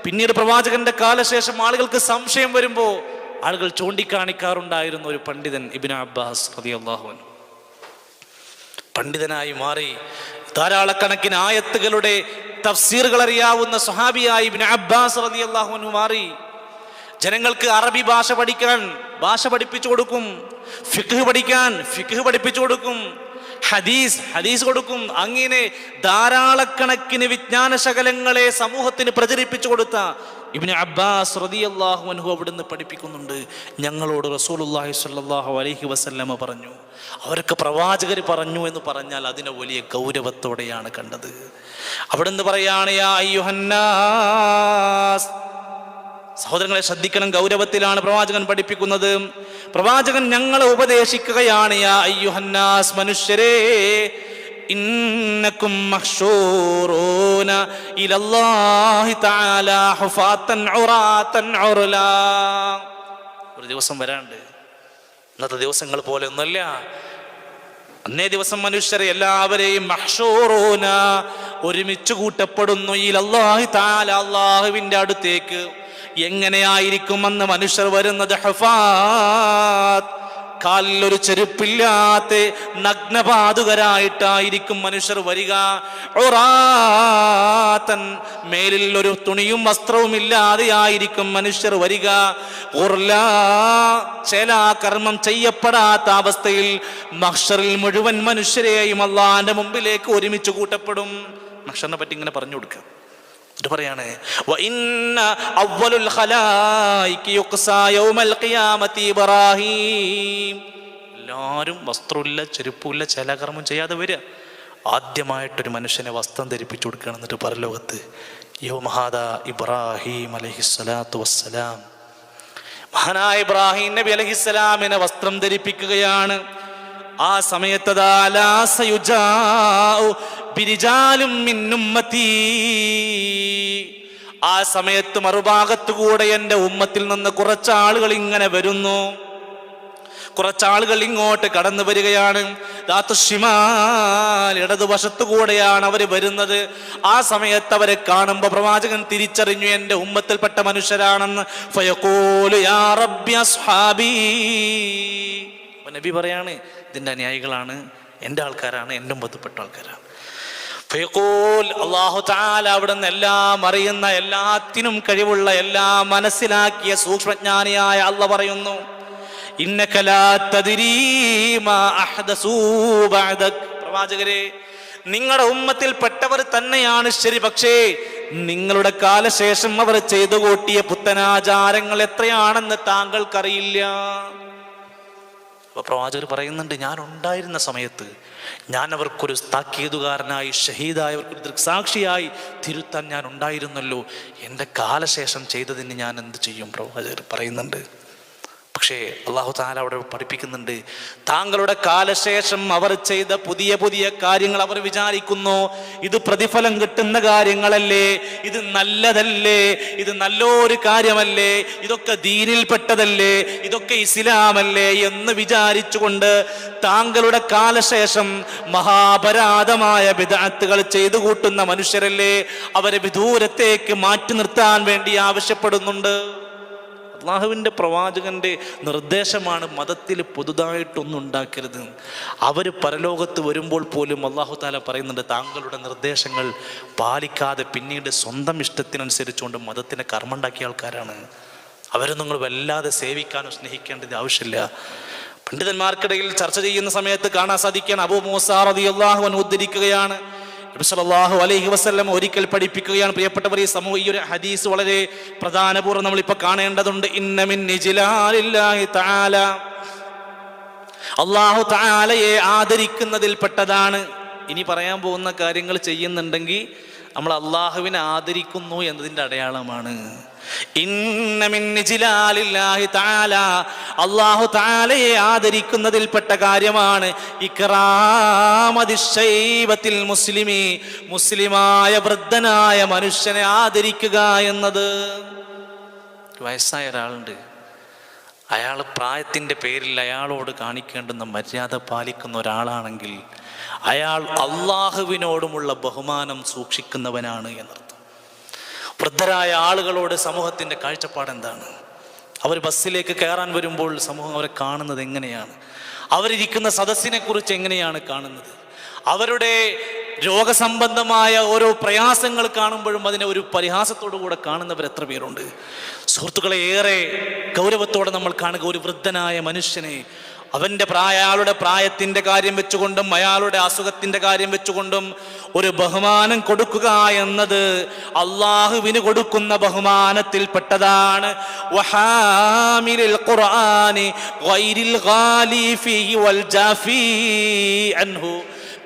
Speaker 1: പിന്നീട് പ്രവാചകന്റെ കാലശേഷം ആളുകൾക്ക് സംശയം വരുമ്പോൾ ആളുകൾ ചൂണ്ടിക്കാണിക്കാറുണ്ടായിരുന്ന ഒരു പണ്ഡിതൻ ഇബ്നു അബ്ബാസ് റളിയല്ലാഹു അൻഹു. പണ്ഡിതനായി മാറി ധാരാളക്കണക്കിന് ആയത്തുകളുടെ തഫ്സീറുകൾ അറിയാവുന്ന സ്വഹാബിയായി ഇബ്നു അബ്ബാസ് റളിയല്ലാഹു അൻഹു മാറി. ജനങ്ങൾക്ക് അറബി ഭാഷ പഠിക്കാൻ ഭാഷ പഠിപ്പിച്ചു കൊടുക്കും, ഫിഖ് പഠിക്കാൻ ഫിഖ് പഠിപ്പിച്ചു കൊടുക്കും, ഹദീസ് കൊടുക്കും. അങ്ങനെ ധാരാളക്കണക്കിന് വിജ്ഞാന ശകലങ്ങളെ സമൂഹത്തിന് പ്രചരിപ്പിച്ചു കൊടുത്ത ഇബ്നു അബ്ബാസ് റളിയല്ലാഹു അൻഹു അവിടുന്ന് പഠിപ്പിക്കുന്നുണ്ട്, ഞങ്ങളോട് റസൂലുള്ളാഹി സ്വല്ലല്ലാഹു അലൈഹി വസല്ലമ പറഞ്ഞു. അവർക്ക് പ്രവാചകർ പറഞ്ഞു എന്ന് പറഞ്ഞാൽ അതിനെ വലിയ ഗൗരവത്തോടെയാണ് കണ്ടത്. അവിടുന്ന് പറയാണ്, യാ അയ്യുഹന്നാസ്, സഹോദരങ്ങളെ ശ്രദ്ധിക്കണം, ഗൗരവത്തിലാണ് പ്രവാചകൻ പഠിപ്പിക്കുന്നത്. പ്രവാചകൻ ഞങ്ങളെ ഉപദേശിക്കുകയാണ്, യാ അയ്യുഹന്നാസ്, മനുഷ്യരേ, ഇന്നകും മഹ്ശൂറൂന ഇലല്ലാഹി തആല ഹുഫാത്തൻ ഉറാത്തൻ ഉർലാ. ഒരു ദിവസം വരാണ്ട്, ഇന്നത്തെ ദിവസങ്ങൾ പോലെ ഒന്നുമല്ല. അന്നേ ദിവസം മനുഷ്യരെ എല്ലാവരെയും മഹ്ശൂറൂന, ഒരുമിച്ച് കൂട്ടപ്പെടുന്നു, ഇലല്ലാഹി തആല, അല്ലാഹുവിൻ്റെ അടുത്തേക്ക്. എങ്ങനെയായിരിക്കും അന്ന് മനുഷ്യർ വരുന്നത്? ഹുഫാത്ത്, കാലിൽ ഒരു ചെരുപ്പില്ലാത്ത നഗ്നപാതുകരായിട്ടായിരിക്കും മനുഷ്യർ വരിക. ഉറാത്തൻ, മേലിൽ ഒരു തുണിയും വസ്ത്രവും ഇല്ലാതെയായിരിക്കും മനുഷ്യർ വരിക. ഉർലാ, കർമ്മം ചെയ്യപ്പെടാത്ത അവസ്ഥയിൽ മഹ്ശറിൽ മുഴുവൻ മനുഷ്യരെയും അല്ലാഹുവിന്റെ മുമ്പിലേക്ക് ഒരുമിച്ച് കൂട്ടപ്പെടും. മഹ്ശറിനെ പറ്റി ഇങ്ങനെ പറഞ്ഞു കൊടുക്കുക. ഇത് പറയാണ്, വഇന്ന അവ്വലുൽ ഖലായികി യുഖ്സാ യൗമൽ ഖിയാമത്തി ഇബ്രാഹീം. എല്ലാവരും വസ്ത്രമില്ല, ചെരുപ്പില്ല, ചേലാകർമ്മം ചെയ്യാതെ വരിക. ആദ്യമായിട്ടൊരു മനുഷ്യനെ വസ്ത്രം ധരിപ്പിച്ചു കൊടുക്കുകയാണ്. എന്നിട്ട് പരലോകത്ത് യൗമഹാദാ ഇബ്രാഹിം അലൈഹിസ്സലാത്തു വസ്സലാം, മഹാനായ ഇബ്രാഹിം നബി അലൈഹിസ്സലാമിനെ വസ്ത്രം ധരിപ്പിക്കുകയാണ്. ആ സമയത്ത് ആ സമയത്ത് മറുഭാഗത്തുകൂടെ എൻ്റെ ഉമ്മത്തിൽ നിന്ന് കുറച്ചാളുകൾ ഇങ്ങനെ വരുന്നു. കുറച്ചാളുകൾ ഇങ്ങോട്ട് കടന്നു വരികയാണ്. ഇടതുവശത്തുകൂടെയാണ് അവർ വരുന്നത്. ആ സമയത്ത് അവരെ കാണുമ്പോൾ പ്രവാചകൻ തിരിച്ചറിഞ്ഞു എൻ്റെ ഉമ്മത്തിൽപ്പെട്ട മനുഷ്യരാണെന്ന്. ഫയഖൂലു യാ റബ്ബി അസ്ഹാബി, നബി പറയാണ്, ഇതിൻ്റെ അനുയായികളാണ്, എൻ്റെ ആൾക്കാരാണ്, എൻ്റെ ഉമ്മത്തിൽപ്പെട്ട ആൾക്കാരാണ്. ഫയഖൂൽ, അല്ലാഹു തആല അവിടുന്ന് എല്ലാം അറിയുന്ന, എല്ലാത്തിനും കഴിവുള്ള, എല്ലാം മനസ്സിലാക്കിയ സൂക്ഷ്മജ്ഞാനിയായ അല്ലാഹ് പറയുന്നു, ഇന്നക ലാ തദ്രീ മാ അഹ്ദസൂ ബഅദക്. പ്രവാചകരെ, നിങ്ങളുടെ ഉമ്മത്തിൽപ്പെട്ടവർ തന്നെയാണ് ശരി, പക്ഷേ നിങ്ങളുടെ കാലശേഷം അവർ ചെയ്തു കൂട്ടിയ പുത്തനാചാരങ്ങൾ എത്രയാണെന്ന് താങ്കൾക്കറിയില്ല. അപ്പൊ പ്രവാചകർ പറയുന്നുണ്ട്, ഞാൻ ഉണ്ടായിരുന്ന സമയത്ത് ഞാൻ അവർക്കൊരു താക്കീതുകാരനായി, ഷഹീദായവർക്കൊരു ദൃക്സാക്ഷിയായി തിരുത്താൻ ഞാൻ ഉണ്ടായിരുന്നല്ലോ. എൻ്റെ കാലശേഷം ചെയ്തതിന് ഞാൻ എന്ത് ചെയ്യും? പ്രവാചകർ പറയുന്നുണ്ട്. പക്ഷേ അല്ലാഹു തആല അവിടെ പഠിപ്പിക്കുന്നുണ്ട്, താങ്കളുടെ കാലശേഷം അവർ ചെയ്ത പുതിയ പുതിയ കാര്യങ്ങൾ അവർ വിചാരിക്കുന്നു ഇത് പ്രതിഫലം കിട്ടുന്ന കാര്യങ്ങളല്ലേ, ഇത് നല്ലതല്ലേ, ഇത് നല്ലൊരു കാര്യമല്ലേ, ഇതൊക്കെ ദീനിൽപ്പെട്ടതല്ലേ, ഇതൊക്കെ ഇസ്ലാമല്ലേ എന്ന് വിചാരിച്ചുകൊണ്ട് താങ്കളുടെ കാലശേഷം മഹാപരാധമായ ബിദ്അത്തുകൾ ചെയ്തു കൂട്ടുന്ന മനുഷ്യരല്ലേ, അവരെ വിദൂരത്തേക്ക് മാറ്റി നിർത്താൻ വേണ്ടി ആവശ്യപ്പെടുന്നുണ്ട്. അള്ളാഹുവിൻ്റെ പ്രവാചകന്റെ നിർദ്ദേശമാണ് മതത്തിൽ പുതുതായിട്ടൊന്നും ഉണ്ടാക്കരുത്. അവർ പരലോകത്ത് വരുമ്പോൾ പോലും അള്ളാഹു താല പറയുന്നുണ്ട്, താങ്കളുടെ നിർദ്ദേശങ്ങൾ പാലിക്കാതെ പിന്നീട് സ്വന്തം ഇഷ്ടത്തിനനുസരിച്ചുകൊണ്ട് മതത്തിനെ കർമ്മണ്ടാക്കിയ ആൾക്കാരാണ്. അവരെ നിങ്ങൾ വല്ലാതെ സേവിക്കാനോ സ്നേഹിക്കേണ്ടത് ആവശ്യമില്ല. പണ്ഡിതന്മാർക്കിടയിൽ ചർച്ച ചെയ്യുന്ന സമയത്ത് കാണാൻ സാധിക്കുകയാണ്, അബൂ മൂസാ റളിയല്ലാഹു അൻഹു ഉദ്ധരിക്കുകയാണ്, നബി സല്ലല്ലാഹു അലൈഹി വസല്ലം ഒരിക്കൽ പഠിപ്പിക്കുകയാണ്. പ്രിയപ്പെട്ടവർ, ഈ സമൂഹം ഈ ഒരു ഹദീസ് വളരെ പ്രധാനപൂർവ്വം നമ്മളിപ്പോൾ കാണേണ്ടതുണ്ട്. ഇന്ന മിൻ ഇജ്ലാലില്ലാഹി തആല, അല്ലാഹു തആലയെ ആദരിക്കുന്നതിൽപ്പെട്ടതാണ്. ഇനി പറയാൻ പോകുന്ന കാര്യങ്ങൾ ചെയ്യുന്നുണ്ടെങ്കിൽ നമ്മൾ അള്ളാഹുവിനെ ആദരിക്കുന്നു എന്നതിൻ്റെ അടയാളമാണ്. ഇന്ന മിൻ ഇജ്ലാലില്ലാഹി തആല, അല്ലാഹു തആലയെ ആദരിക്കുന്നതിൽപ്പെട്ട കാര്യമാണ് ഇക്റാമദിശ്ശൈബത്തിൽ മുസ്ലിമി, മുസ്ലിമായ വൃദ്ധനായ മനുഷ്യനെ ആദരിക്കുക എന്നത്. വയസ്സായ ഒരാളുണ്ട്, അയാൾ പ്രായത്തിൻ്റെ പേരിൽ അയാളോട് കാണിക്കേണ്ടുന്ന മര്യാദ പാലിക്കുന്ന ഒരാളാണെങ്കിൽ അയാൾ അള്ളാഹുവിനോടുമുള്ള ബഹുമാനം സൂക്ഷിക്കുന്നവനാണ് എന്നർത്ഥം. വൃദ്ധരായ ആളുകളോട് സമൂഹത്തിൻ്റെ കാഴ്ചപ്പാട് എന്താണ്? അവർ ബസ്സിലേക്ക് കയറാൻ വരുമ്പോൾ സമൂഹം അവരെ കാണുന്നത് എങ്ങനെയാണ്? അവരിയ്ക്കുന്ന സദസ്സിനെ കുറിച്ച് എങ്ങനെയാണ് കാണുന്നത്? അവരുടെ രോഗസംബന്ധമായ ഓരോ പ്രയാസങ്ങൾ കാണുമ്പോഴും അതിനെ ഒരു പരിഹാസത്തോടു കൂടെ കാണുന്നവർ എത്ര പേരുണ്ട്? സുഹൃത്തുക്കളെ, ഏറെ ഗൗരവത്തോടെ നമ്മൾ കാണുക ഒരു വൃദ്ധനായ മനുഷ്യനെ അയാളുടെ പ്രായത്തിൻ്റെ കാര്യം വെച്ചുകൊണ്ടും അയാളുടെ അസുഖത്തിൻ്റെ കാര്യം വെച്ചുകൊണ്ടും ഒരു ബഹുമാനം കൊടുക്കുക എന്നത് അള്ളാഹുവിന് കൊടുക്കുന്ന ബഹുമാനത്തിൽപ്പെട്ടതാണ്. വഹാമിലിൽ ഖുർആനി ഗൈരിൽ ഗാലി ഫീഹി വൽ ജാഫി അൻഹു,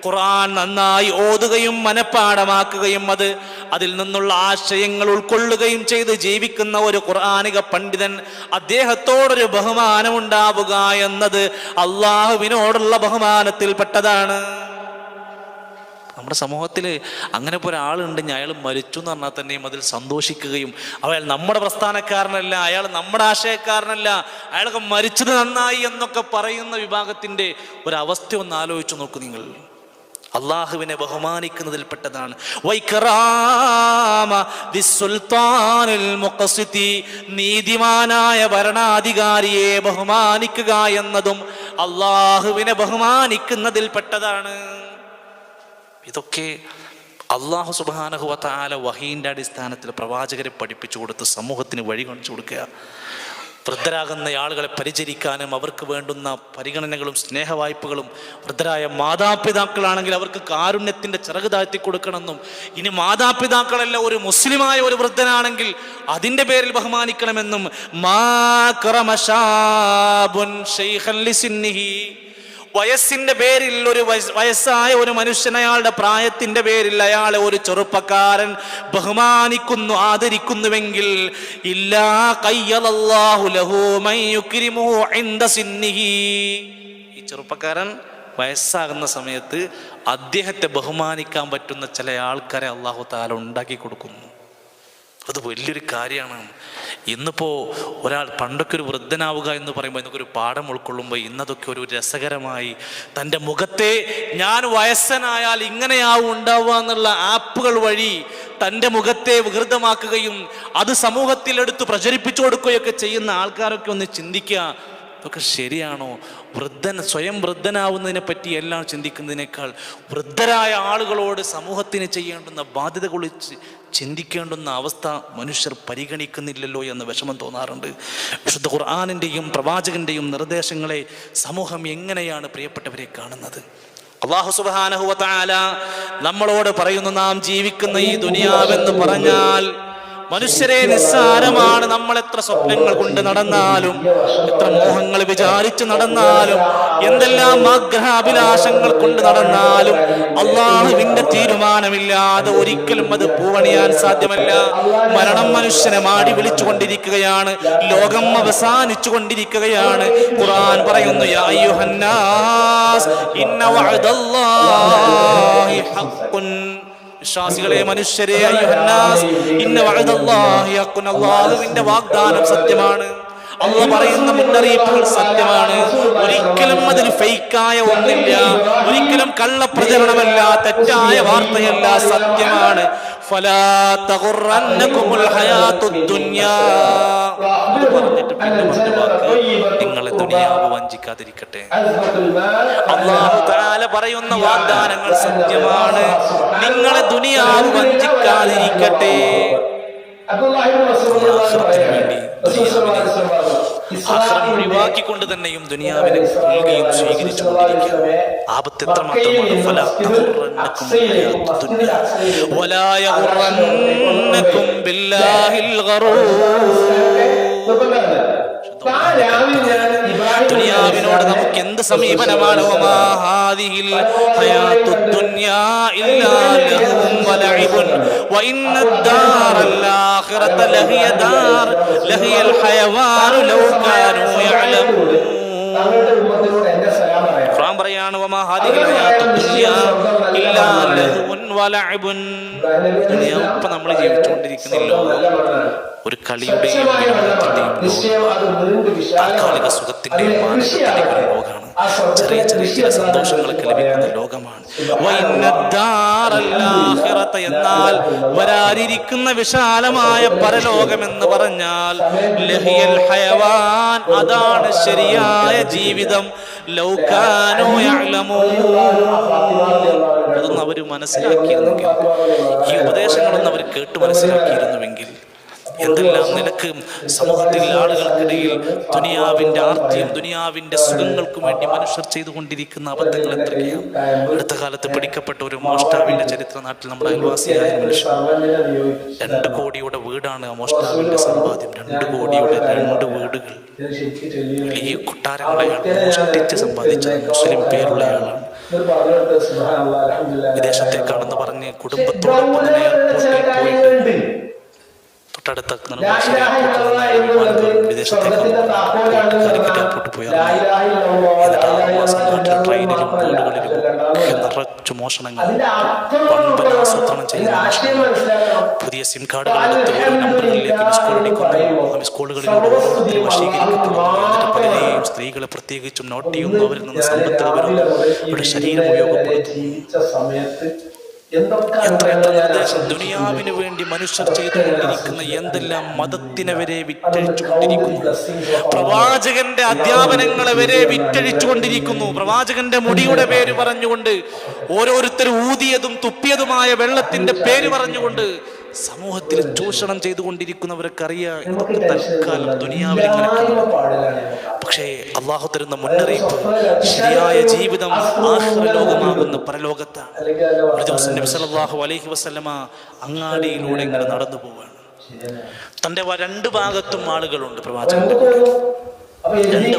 Speaker 1: ഖുർആൻ നന്നായി ഓതുകയും മനഃപ്പാഠമാക്കുകയും അതിൽ നിന്നുള്ള ആശയങ്ങൾ ഉൾക്കൊള്ളുകയും ചെയ്ത് ജീവിക്കുന്ന ഒരു ഖുർആനിക പണ്ഡിതൻ, അദ്ദേഹത്തോടൊരു ബഹുമാനം ഉണ്ടാവുക എന്നത് അള്ളാഹുവിനോടുള്ള ബഹുമാനത്തിൽപ്പെട്ടതാണ്. നമ്മുടെ സമൂഹത്തിൽ അങ്ങനെ ഇപ്പോൾ ഒരാളുണ്ടെങ്കിൽ അയാൾ മരിച്ചു എന്ന് പറഞ്ഞാൽ തന്നെയും അതിൽ സന്തോഷിക്കുകയും, അയാൾ നമ്മുടെ പ്രസ്ഥാനക്കാരനല്ല, അയാൾ നമ്മുടെ ആശയക്കാരനല്ല, അയാളൊക്കെ മരിച്ചത് നന്നായി എന്നൊക്കെ പറയുന്ന വിഭാഗത്തിൻ്റെ ഒരവസ്ഥ ഒന്ന് ആലോചിച്ചു നോക്കൂ നിങ്ങൾ. അള്ളാഹുവിനെ ബഹുമാനിക്കുന്നതിൽപ്പെട്ടതാണ് നീതിമാനായ ഭരണാധികാരിയെ ബഹുമാനിക്കുക എന്നതും അള്ളാഹുവിനെ ബഹുമാനിക്കുന്നതിൽപ്പെട്ടതാണ്. ഇതൊക്കെ അള്ളാഹു സുബ്ഹാനഹു വ തആല വഹീൻ്റെ അടിസ്ഥാനത്തിൽ പ്രവാചകരെ പഠിപ്പിച്ചു കൊടുത്ത് സമൂഹത്തിന് വഴി കാണിച്ചു കൊടുക്കുക. വൃദ്ധരാകുന്ന ആളുകളെ പരിചരിക്കാനും അവർക്ക് വേണ്ടുന്ന പരിഗണനകളും സ്നേഹവായ്പകളും, വൃദ്ധരായ മാതാപിതാക്കളാണെങ്കിൽ അവർക്ക് കാരുണ്യത്തിൻ്റെ ചിറക് താഴ്ത്തി കൊടുക്കണമെന്നും, ഇനി മാതാപിതാക്കളല്ല ഒരു മുസ്ലിമായ ഒരു വൃദ്ധനാണെങ്കിൽ അതിൻ്റെ പേരിൽ ബഹുമാനിക്കണമെന്നും, വയസ്സിന്റെ പേരിൽ ഒരു വയസ്സായ ഒരു മനുഷ്യൻ അയാളുടെ പ്രായത്തിന്റെ പേരിൽ അയാളെ ഒരു ചെറുപ്പക്കാരൻ ബഹുമാനിക്കുന്നു, ആദരിക്കുന്നുവെങ്കിൽ ഇല്ലാ ഖയ്യലല്ലാഹു ലഹു മൻ യുക്രിമുഹു ഇൻദ സിന്നിഹി, ഈ ചെറുപ്പക്കാരൻ വയസ്സാകുന്ന സമയത്ത് അദ്ദേഹത്തെ ബഹുമാനിക്കാൻ പറ്റുന്ന ചില ആൾക്കാരെ അല്ലാഹു തആല ഉണ്ടാക്കി കൊടുക്കുന്നു. അത് വലിയൊരു കാര്യമാണ്. ഇന്നിപ്പോൾ ഒരാൾ പണ്ടൊക്കെ ഒരു വൃദ്ധനാവുക എന്ന് പറയുമ്പോൾ ഇന്നൊക്കെ ഒരു പാഠം ഉൾക്കൊള്ളുമ്പോൾ ഇന്നതൊക്കെ ഒരു രസകരമായി തൻ്റെ മുഖത്തെ ഞാൻ വയസ്സനായാൽ ഇങ്ങനെയാവും ഉണ്ടാവുക എന്നുള്ള ആപ്പുകൾ വഴി തൻ്റെ മുഖത്തെ വികൃതമാക്കുകയും അത് സമൂഹത്തിലെടുത്ത് പ്രചരിപ്പിച്ചു കൊടുക്കുകയൊക്കെ ചെയ്യുന്ന ആൾക്കാരൊക്കെ ഒന്ന് ചിന്തിക്കുക, ഇതൊക്കെ ശരിയാണോ? സ്വയം വൃദ്ധനാവുന്നതിനെ പറ്റി എല്ലാം ചിന്തിക്കുന്നതിനേക്കാൾ വൃദ്ധരായ ആളുകളോട് സമൂഹത്തിന് ചെയ്യേണ്ടുന്ന ബാധ്യതകൾ ചിന്തിക്കേണ്ടുന്ന അവസ്ഥ മനുഷ്യർ പരിഗണിക്കുന്നില്ലല്ലോ എന്ന് വിഷമം തോന്നാറുണ്ട്. വിശുദ്ധ ഖുർആനിൻ്റെയും പ്രവാചകന്റെയും നിർദ്ദേശങ്ങളെ സമൂഹം എങ്ങനെയാണ് പ്രിയപ്പെട്ടവരെ കാണുന്നത്? അല്ലാഹു സുബ്ഹാനഹു വ തആല നമ്മളോട് പറയുന്നു, നാം ജീവിക്കുന്ന ഈ ദുനിയാവെന്ന് പറഞ്ഞാൽ മനുഷ്യരെ നിസ്സാരമാണ്. നമ്മൾ എത്ര സ്വപ്നങ്ങൾ കൊണ്ട് നടന്നാലും, എത്ര മോഹങ്ങൾ വിചാരിച്ചു നടന്നാലും, എന്തെല്ലാം ആഗ്രഹാഭിലാഷങ്ങൾ കൊണ്ട് നടന്നാലും അള്ളാഹുവിന്റെ തീരുമാനമില്ലാതെ ഒരിക്കലും അത് പൂവണിയാൻ സാധ്യമല്ല. മരണം മനുഷ്യനെ മാടി വിളിച്ചുകൊണ്ടിരിക്കുകയാണ്. ലോകം അവസാനിച്ചു കൊണ്ടിരിക്കുകയാണ്. ഖുർആൻ പറയുന്നു, യാ അയ്യുഹന്നാസ് ഇന്ന വഅദല്ലാഹി ഹഖ്ഖുൻ. വിശ്വാസികളെ, മനുഷ്യരെ, അയ്യുഹന്നാസ് ഇന്ന വഅദല്ലാഹി ഹഖ്ഖുൻ. അല്ലാഹുവിന്റെ വാഗ്ദാനം സത്യമാണ്. അള്ളാഹു പറയുന്ന മുന്നറിയിപ്പുകൾ സത്യമാണ്. ഒരിക്കലും അതിൽ ഫേക്കായ ഒന്നില്ല, ഒരിക്കലും കള്ളപ്രചരണമല്ല, തെറ്റായ വാർത്തയല്ല, സത്യമാണ്. ഫലാ തഗുറന്നകുമുൽ ഹയാത്തുദ് ദുനിയാ. പറഞ്ഞിട്ട് പിന്നെ നിങ്ങളെ ദുനിയാവ് വഞ്ചിക്കാതിരിക്കട്ടെ. അല്ലാഹു തആല പറയുന്ന വാഗ്ദാനങ്ങൾ സത്യമാണ്. നിങ്ങളെ ദുനിയാവ് വഞ്ചിക്കാതിരിക്കട്ടെ. ആഖിറം ഒഴിവാക്കിക്കൊണ്ട് തന്നെയും ദുനിയാവിനെ നൽകുകയും സ്വീകരിച്ചു കൊണ്ടിരിക്കുക. ആപത്ത് എത്രമാത്രമാണ്. ഫലാ തഗുറന്നകും ഹയാത്തുദ് ദുനിയാ വലാ യഗുറന്നകും ബില്ലാഹിൽ ഗറൂർ. ദുനിയാവിനോട് നമുക്ക് എന്ത് സമീപനമാണ്. വമാ ഹാദിഹിൽ ഹയാത്തുദ് ദുനിയാ ഇല്ലാ ലഹ്വും വലഇബുൻ വഇന്നദ് ദാറൽ ആഖിറത ലഹിയ ദാർ ലഹിയൽ ഹയവാൻ ലൗ കാനൂ യഅലമൂൻ. ഖുർആൻ പറയാണ്, വമാ ഹാദിഹിൽ ഹയാത്തുദ് ദുനിയാ ഇല്ലാ ലഹ്വുൻ വലഇബുൻ. ദുനിയാവ് ഇപ്പൊ നമ്മൾ ജീവിച്ചുകൊണ്ടിരിക്കുന്നില്ല ഒരു കളിയുടെയും വിനോദത്തിന്റെയും താൽക്കാലിക സുഖത്തിന്റെയും മാനസികത്തിന്റെയും ഒരു ലോകമാണ്. ചെറിയ ചെറിയ ചില സന്തോഷങ്ങളൊക്കെ ലഭിക്കുന്ന ലോകമാണ്. എന്നാൽ വരാനിരിക്കുന്ന വിശാലമായ പരലോകമെന്ന് പറഞ്ഞാൽ ലഹിയൽ ഹയവാൻ, അതാണ് ശരിയായ ജീവിതം. ലൗ കാനൂ യഅലമൂൻ. അതൊന്നും അവർ മനസ്സിലാക്കിയിരുന്നെങ്കിൽ, ഈ ഉപദേശങ്ങളൊന്നും അവർ കേട്ട് മനസ്സിലാക്കിയിരുന്നുവെങ്കിൽ, എന്തെല്ലാം നിലക്ക് സമൂഹത്തിൽ ആളുകൾക്കിടയിൽ ദുനിയാവിന്റെ ആർത്തിയും ദുനിയാവിന്റെ സുഖങ്ങൾക്കും വേണ്ടി മനുഷ്യർ ചെയ്തുകൊണ്ടിരിക്കുന്ന അബദ്ധങ്ങൾ എത്രയാണ്. അടുത്ത കാലത്ത് പിടിക്കപ്പെട്ട ഒരു മോഷ്ടാവിന്റെ ചരിത്ര നാട്ടിൽ നമ്മുടെ അയൽവാസിയായ മനുഷ്യൻ 2 കോടിയുടെ വീടാണ് ആ മോഷ്ടാവിന്റെ സമ്പാദ്യം. 2 കോടിയുടെ 2 വീടുകൾ, വലിയ കൊട്ടാരങ്ങളെയാണ് മോഷ്ടിച്ച് സമ്പാദിച്ചത്. മുസ്ലിം പേരുള്ളയാളാണ്. വിദേശത്തേക്കാണെന്ന് പറഞ്ഞ് കുടുംബത്തോടൊപ്പം തന്നെ എയർപോർട്ടിൽ പോയിട്ട് തൊട്ടടുത്ത വിദേശത്തേക്ക് എയർപോർട്ടിൽ പോയി എന്നിട്ട് 6 മാസം നാട്ടിൽ ട്രെയിനിലും വീടുകളിലും ഒക്കെ നിറച്ചു മോഷണങ്ങൾ, വൻപൻ ആസൂത്രണം ചെയ്യുന്ന മോഷണങ്ങൾ. പുതിയ സിം കാർഡുകൾ എടുത്ത് ഓരോ നമ്പറുകളിലേക്ക് മിസ് കോൾ അടിക്കുന്നു. ആ മിസ് കോളുകളിലൂടെ ഓരോരുത്തരെ വശീകരിക്കപ്പെടുന്നു. എന്നിട്ട് പലരെയും, സ്ത്രീകളെ പ്രത്യേകിച്ചും നോട്ട് ചെയ്യുന്നു. അവരിൽ നിന്ന് സമ്പത്ത് വരുന്നു, അവരുടെ ശരീരം ഉപയോഗപ്പെടുത്തുന്നു. എത്രയെത്ര നിർദ്ദേശം ദുനിയാവിന് വേണ്ടി മനുഷ്യർ ചെയ്തുകൊണ്ടിരിക്കുന്ന, എന്തെല്ലാം മതത്തിനെ വരെ വിറ്റഴിച്ചുകൊണ്ടിരിക്കുന്നു. പ്രവാചകന്റെ അധ്യാപനങ്ങളെ വരെ വിറ്റഴിച്ചുകൊണ്ടിരിക്കുന്നു. പ്രവാചകന്റെ മുടിയുടെ പേര് പറഞ്ഞുകൊണ്ട്, ഓരോരുത്തരും ഊതിയതും തുപ്പിയതുമായ വെള്ളത്തിന്റെ പേര് പറഞ്ഞുകൊണ്ട് സമൂഹത്തിൽ ചൂഷണം ചെയ്തുകൊണ്ടിരിക്കുന്നവരൊക്കെ അറിയാം ഇതൊക്കെ തൽക്കാലം ദുനിയാവിൽ ഇങ്ങനെ. പക്ഷേ അള്ളാഹു തരുന്ന മുന്നറിയിപ്പ് ശരിയായ ജീവിതം ആഖിറ ലോകമാകുന്ന പരലോകത്താണ്. ഒരു ദിവസം നബി സല്ലല്ലാഹു അലൈഹി വസല്ലമ അങ്ങാടിയിലൂടെ ഇങ്ങനെ നടന്നു പോവുകയാണ്. തന്റെ 2 ഭാഗത്തും ആളുകളുണ്ട്. പ്രവാചകന്റെ 2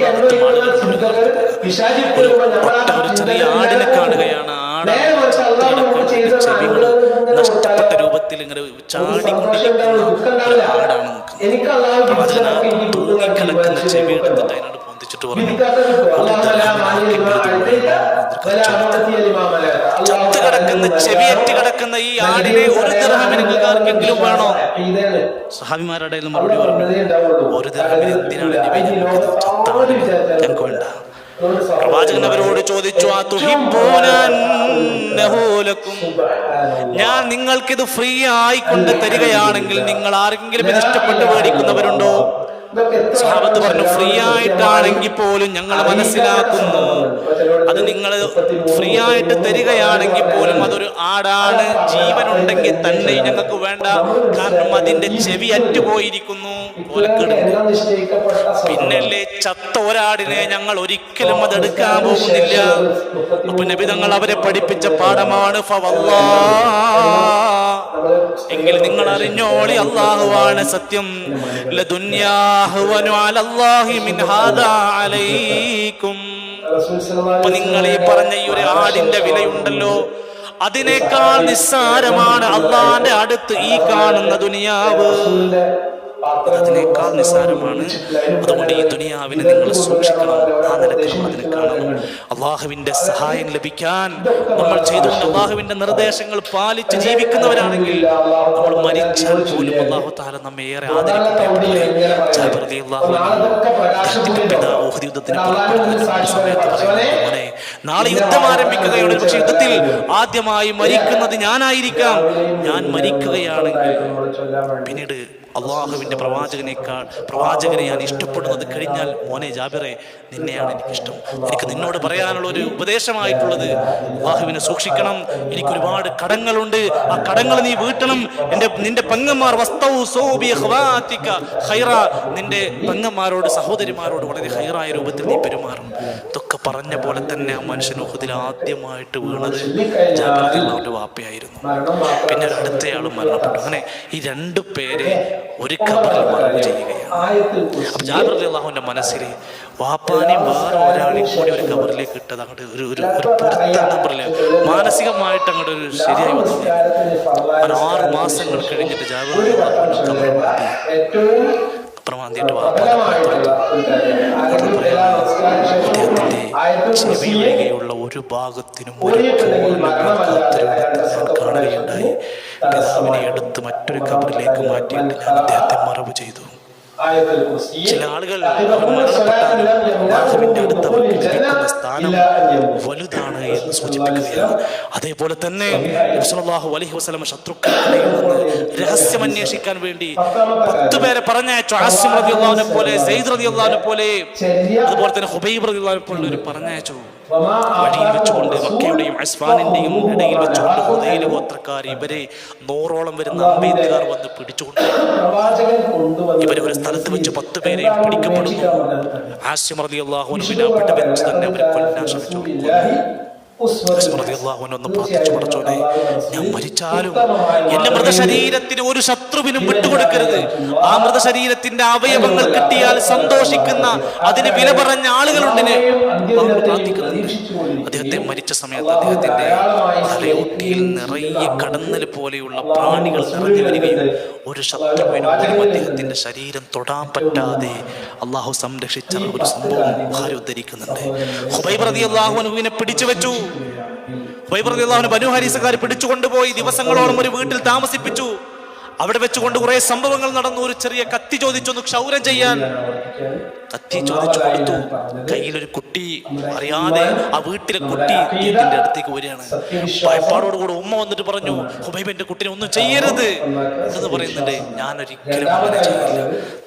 Speaker 1: ഭാഗത്തും ആളുകളുണ്ട്. ഒരു ചെറിയ ആടിനെ കാണുകയാണ്. ചെവികൾ നഷ്ടപ്പെട്ട രൂപത്തിൽ ഇങ്ങനെ ചാടിക്കൊണ്ടിരിക്കുന്ന ആടാണ് നിൽക്കുന്നത്. തൂങ്ങിക്കിടക്കുന്ന ചെവി എടുത്തിട്ട് അതിനോട് പൊന്തിച്ചിട്ട് പറഞ്ഞു, ചത്ത് കിടക്കുന്ന ചെവിയറ്റ് കിടക്കുന്ന ഈ ആടിനെ 1 ദിർഹമിന് നിങ്ങൾക്ക് ആർക്കെങ്കിലും വേണോ? സഹാബിമാരുടെ മറുപടി പറഞ്ഞു, 1 ദിർഹമിന് എന്തിനാണ് ഞങ്ങൾക്ക് വേണ്ട. പ്രവാചകൻ അവരോട് ചോദിച്ചു, ഞാൻ നിങ്ങൾക്കിത് ഫ്രീ ആയിക്കൊണ്ട് തരികയാണെങ്കിൽ നിങ്ങൾ ആരെങ്കിലും ഇത് ഇഷ്ടപ്പെട്ട് മേടിക്കുന്നവരുണ്ടോ? സഹാബത്ത് പറഞ്ഞു, ഫ്രീ ആയിട്ടാണെങ്കിൽ പോലും ഞങ്ങൾ മനസ്സിലാക്കുന്നു, അത് നിങ്ങൾ ഫ്രീ ആയിട്ട് തരികയാണെങ്കിൽ പോലും അതൊരു ആടാണ്, ജീവനുണ്ടെങ്കിൽ തന്നെ ഞങ്ങൾക്ക് വേണ്ട, കാരണം അതിന്റെ ചെവി അറ്റുപോയിരിക്കുന്നു, പിന്നല്ലേ ചത്ത ഒരാടിനെ ഞങ്ങൾ ഒരിക്കലും അതെടുക്കാൻ പോകുന്നില്ല. അപ്പൊ നബി തങ്ങൾ അവരെ പഠിപ്പിച്ച പാഠമാണ്, എങ്കിൽ നിങ്ങൾ അറിഞ്ഞോളി അല്ലാഹുവാണ് സത്യം. ലദുന്യാഹുവനു അലല്ലാഹി മിൻ ഹാദാ അലൈക്കും. അപ്പൊ നിങ്ങൾ ഈ പറഞ്ഞ ഈ ഒരു ആടിന്റെ വിലയുണ്ടല്ലോ, അതിനേക്കാൾ നിസ്സാരമാണ് അള്ളാന്റെ അടുത്ത് ഈ കാണുന്ന ദുനിയാവ്. അതിനേക്കാൾ നിസ്സാരമാണ്. അതുകൊണ്ട് ഈ ദുനിയാവിനെ നിങ്ങൾ സൂക്ഷിക്കണം. ആ നിലക്ക് നമ്മൾ അതിനെ കാണണം. അള്ളാഹുവിന്റെ സഹായം ലഭിക്കാൻ നമ്മൾ ചെയ്തുകൊണ്ട് അള്ളാഹുവിന്റെ നിർദ്ദേശങ്ങൾ പാലിച്ച് ജീവിക്കുന്നവരാണെങ്കിൽ നമ്മൾ മരിച്ചാൽ പോലും അള്ളാഹു തആല നമ്മെ ഏറെ ആദരിക്കപ്പെട്ടു. ജാബിർ റളിയല്ലാഹു അൻഹു പിതാവ് ഉഹദ് യുദ്ധത്തിന് പുറപ്പെടുന്ന സമയത്ത് പറയുന്നു, നാളെ യുദ്ധം ആരംഭിക്കുകയാണ്. പക്ഷെ യുദ്ധത്തിൽ ആദ്യമായി മരിക്കുന്നത് ഞാനായിരിക്കാം. ഞാൻ മരിക്കുകയാണെങ്കിൽ പിന്നീട് അള്ളാഹുവിന്റെ പ്രവാചകനെ ഞാൻ ഇഷ്ടപ്പെടുന്നത് കഴിഞ്ഞാൽ, മോനെ ജാബിറെ, നിന്നെയാണ് എനിക്കിഷ്ടം. എനിക്ക് നിന്നോട് പറയാനുള്ള ഒരു ഉപദേശമായിട്ടുള്ളത്, അള്ളാഹുവിനെ സൂക്ഷിക്കണം. എനിക്ക് ഒരുപാട് കടങ്ങളുണ്ട്, ആ കടങ്ങൾ നീ വീട്ടണം. നിന്റെ പെങ്ങന്മാർ നിന്റെ പെങ്ങന്മാരോട് സഹോദരിമാരോട് വളരെ ഹൈറായ രൂപത്തിൽ നീ പെരുമാറും. ഇതൊക്കെ പറഞ്ഞ പോലെ തന്നെ ആ മനുഷ്യൻ ഉഹദിൽ ആദ്യമായിട്ട് വീണത് ജാബിർ റളിയല്ലാഹുവിന്റെ വാപ്പയായിരുന്നു. പിന്നെ ഒരു അടുത്തയാളും മരണപ്പെട്ടു. അങ്ങനെ ഈ രണ്ടു പേരെ ഒരു ഖബറിൽ മറവ് ചെയ്യുകയാണ്. അപ്പൊ ജാബിർ റളിയല്ലാഹുവിന്റെ മനസ്സിൽ വാപ്പാനെയും വേറെ ഒരാളെയും കൂടി ഒരു ഖബറിലേക്ക് ഇട്ടത് അങ്ങോട്ട് ഒരു പൊരുത്തം പറയില്ല, മാനസികമായിട്ട് അങ്ങോട്ട് ഒരു ശരിയായി വന്നു. 6 മാസങ്ങൾ കഴിഞ്ഞിട്ട് ജാബിർ പ്രമാന്തിയിട്ട് അദ്ദേഹത്തിന്റെ ചെവിയൊഴികെയുള്ള ഒരു ഭാഗത്തിനും കാണുകയുണ്ടായി. പിതാവിനെ എടുത്ത് മറ്റൊരു ഖബറിലേക്ക് മാറ്റിയിട്ട് ഞാൻ അദ്ദേഹത്തെ മറവ് ചെയ്തു. ചില ആളുകൾ മരണപ്പെട്ടാലും അടുത്ത് അവർക്ക് ലഭിക്കുന്ന സ്ഥാനം വലുതാണ് എന്ന് സൂചിപ്പിക്കുകയാണ്. അതേപോലെ തന്നെ നബി സല്ലല്ലാഹു അലൈഹി വസല്ലം ശത്രുക്കളിൽ നിന്ന് രഹസ്യം അന്വേഷിക്കാൻ വേണ്ടി 10 പേരെ പറഞ്ഞയച്ചു. ആസിം റളിയല്ലാഹുവിനെ പോലെ, സയ്യിദ് റളിയല്ലാഹുവിനെ പോലെ, അതുപോലെ തന്നെ ഹുബൈബ് റളിയല്ലാഹുവിനെ പോലെ പറഞ്ഞയച്ചു. വഴിയിൽ വെച്ചുകൊണ്ട് മക്കയുടെയും അസ്ഫാനിന്റെയും ഇടയിൽ വെച്ചുകൊണ്ട് ഹുദൈല ഗോത്രക്കാർ ഇവരെ 100ഓളം വരുന്ന അമ്പെയ്ത്തുകാർ വന്ന് പിടിച്ചുകൊണ്ട് ഇവരെ ഒരു സ്ഥലത്ത് വെച്ച് 10 പേരെയും പിടിക്കപ്പെടുന്നു. ആസിം റളിയല്ലാഹു അൻഹുവിനെ അവിടെ വെച്ച് തന്നെ അവരെ കൊല്ലാൻ ശ്രമിച്ചു. ഒന്ന് പ്രാർത്ഥിച്ചു, പടച്ചോനെ, ഞാൻ മരിച്ചാലും എന്റെ മൃതശരീരത്തിന് ഒരു ശത്രുവിനും വിട്ടുകൊടുക്കരുത്. ആ മൃതശരീരത്തിന്റെ അവയവങ്ങൾ കിട്ടിയാൽ സന്തോഷിക്കുന്ന, അതിന് വില പറഞ്ഞ ആളുകളുണ്ട്. അദ്ദേഹത്തെ മരിച്ച സമയത്ത് അദ്ദേഹത്തിന്റെ തലയോട്ടിയിൽ നിറയെ കടന്നൽ പോലെയുള്ള പ്രാണികൾ നിറഞ്ഞു വരികയും ഒരു ശത്രുവിനും അദ്ദേഹത്തിന്റെ ശരീരം തൊടാൻ പറ്റാതെ അള്ളാഹു സംരക്ഷിച്ച ഒരു സംഭവം ബുഖാരി ഉദ്ധരിക്കുന്നുണ്ട്. ഹുബൈബ് റളിയല്ലാഹു അൻഹുവിനെ പിടിച്ചു വെച്ചു. ഹുബൈബ് റളിയല്ലാഹു അൻഹു ബനൂ ഹരീസക്കാർ പിടിച്ചു കൊണ്ടുപോയി ദിവസങ്ങളോളം ഒരു വീട്ടിൽ താമസിപ്പിച്ചു. അവിടെ വെച്ചുകൊണ്ട് കുറെ സംഭവങ്ങൾ നടന്നു. ഒരു ചെറിയ കത്തി ചോദിച്ചൊന്ന് ക്ഷൗരം ചെയ്യാൻ കത്തി ചോദിച്ചു കൊടുത്തു. കയ്യിലൊരു കുട്ടി അറിയാതെ ആ വീട്ടിലെ കുട്ടി ഇതിന്റെ അടുത്തേക്ക് വരികയാണ്. ഭയപ്പാടോടുകൂടെ ഉമ്മ വന്നിട്ട് പറഞ്ഞു, ഹുബൈബിന്റെ കുട്ടിനെ ഒന്നും ചെയ്യരുത് എന്ന് പറയുന്നുണ്ട്. ഞാൻ ഒരിക്കലും അങ്ങനെ ചെയ്യില്ല,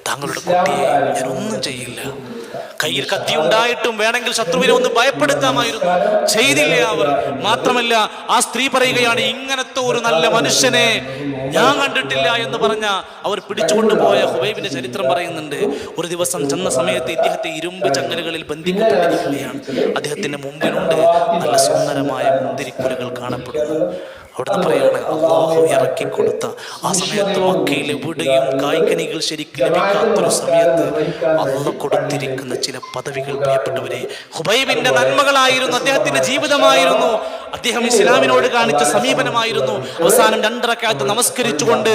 Speaker 1: താങ്കളുടെ കുട്ടിയെ ഞാൻ ഒന്നും ചെയ്യില്ല. കയ്യിൽ കത്തി ഉണ്ടായിട്ടും വേണമെങ്കിൽ ശത്രുവിനെ ഒന്ന് ഭയപ്പെടുത്താമായിരുന്നു, ചെയ്തില്ല അവർ. മാത്രമല്ല ആ സ്ത്രീ പറയുകയാണ്, ഇങ്ങനത്തെ ഒരു നല്ല മനുഷ്യനെ ഞാൻ കണ്ടിട്ടില്ല എന്ന് പറഞ്ഞ അവർ പിടിച്ചുകൊണ്ടുപോയ ഹുബൈബിന്റെ ചരിത്രം പറയുന്നുണ്ട്. ഒരു ദിവസം ചെന്ന സമയത്ത് ഇദ്ദേഹത്തെ ഇരുമ്പ് ചങ്ങലകളിൽ ബന്ധിക്കപ്പെട്ടിരിക്കുകയാണ്. അദ്ദേഹത്തിന്റെ മുമ്പിലുണ്ട് നല്ല സുന്ദരമായ മുന്തിരിക്കുലകൾ കാണപ്പെടുന്നു. അവിടുന്ന് പറയാണ്, അള്ളാഹു ഇറക്കി കൊടുത്ത ആ സമയത്ത് മക്കയിൽ എവിടെയും കായ്കനികൾ ശരിക്കും ലഭിക്കാത്തൊരു സമയത്ത് അള്ളാഹു കൊടുത്തിരിക്കുന്ന ചില പദവികൾ, പ്രിയപ്പെട്ടവരെ, ഹുബൈബിന്റെ നന്മകളായിരുന്നു, അദ്ദേഹത്തിന്റെ ജീവിതമായിരുന്നു, അദ്ദേഹം ഇസ്ലാമിനോട് കാണിച്ച സമീപനമായിരുന്നു. അവസാനം 2 റക്അത്ത് നമസ്കരിച്ചുകൊണ്ട്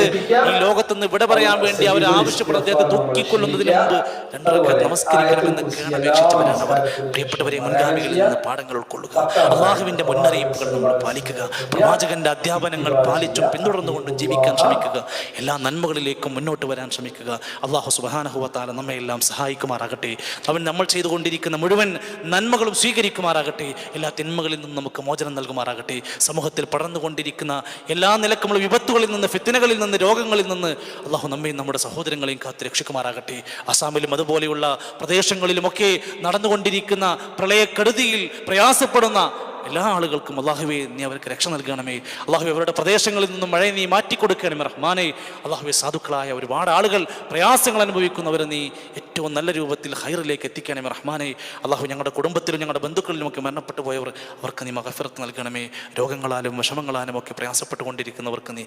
Speaker 1: ഈ ലോകത്തുനിന്ന് വിട പറയാൻ വേണ്ടി അവർ ആവശ്യപ്പെടുന്ന അദ്ദേഹത്തെ ദുഃഖിക്കൊള്ളുന്നതിന് മുമ്പ് 2 റക്അത്ത് നമസ്കരിക്കണമെന്നൊക്കെയാണ് അപേക്ഷിച്ചവരാണ് അവർ. പ്രിയപ്പെട്ടവരെ, മുൻഗാമികളിൽ നിന്ന് പാഠങ്ങൾ ഉൾക്കൊള്ളുക, അള്ളാഹുവിന്റെ മുന്നറിയിപ്പുകൾ നമ്മൾ പാലിക്കുക, പ്രവാചകന്റെ അധ്യാപനങ്ങൾ പാലിച്ചും പിന്തുടർന്നുകൊണ്ടും ജീവിക്കാൻ ശ്രമിക്കുക, എല്ലാ നന്മകളിലേക്കും മുന്നോട്ട് വരാൻ ശ്രമിക്കുക. അള്ളാഹു സുബ്ഹാനഹു വ തആല നമ്മെ എല്ലാം സഹായിക്കുമാറാകട്ടെ. അവൻ നമ്മൾ ചെയ്തുകൊണ്ടിരിക്കുന്ന മുഴുവൻ നന്മകളും സ്വീകരിക്കുമാറാകട്ടെ. എല്ലാ തിന്മകളിൽ നിന്നും നമുക്ക് മോചനം നൽകുമാറാകട്ടെ. സമൂഹത്തിൽ പടർന്നുകൊണ്ടിരിക്കുന്ന എല്ലാ നിലക്കുമുള്ള വിപത്തുകളിൽ നിന്ന്, ഫിത്നകളിൽ നിന്ന്, രോഗങ്ങളിൽ നിന്ന് അള്ളാഹു നമ്മയും നമ്മുടെ സഹോദരങ്ങളെയും കാത്ത് രക്ഷിക്കുമാറാകട്ടെ. അസാമിലും അതുപോലെയുള്ള പ്രദേശങ്ങളിലുമൊക്കെ നടന്നുകൊണ്ടിരിക്കുന്ന പ്രളയക്കെടുതിയിൽ പ്രയാസപ്പെടുന്ന എല്ലാ ആളുകൾക്കും അള്ളാഹുവേ നീ അവർക്ക് രക്ഷ നൽകണമേ. അള്ളാഹുവേ അവരുടെ പ്രദേശങ്ങളിൽ നിന്നും മഴയെ നീ മാറ്റിക്കൊടുക്കണമേ റഹ്മാനെ. അള്ളാഹുവേ സാധുക്കളായ ഒരുപാട് ആളുകൾ പ്രയാസങ്ങൾ അനുഭവിക്കുന്നവരെ നീ ഏറ്റവും നല്ല രൂപത്തിൽ ഹൈറിലേക്ക് എത്തിക്കണമേ റഹ്മാനെ. അള്ളാഹു ഞങ്ങളുടെ കുടുംബത്തിലും ഞങ്ങളുടെ ബന്ധുക്കളിലുമൊക്കെ മരണപ്പെട്ടു പോയവർ അവർക്ക് നീ മഗ്ഫിറത്ത് നൽകണമേ. രോഗങ്ങളാലും വിഷമങ്ങളാലും ഒക്കെ പ്രയാസപ്പെട്ടുകൊണ്ടിരിക്കുന്നവർക്ക് നീ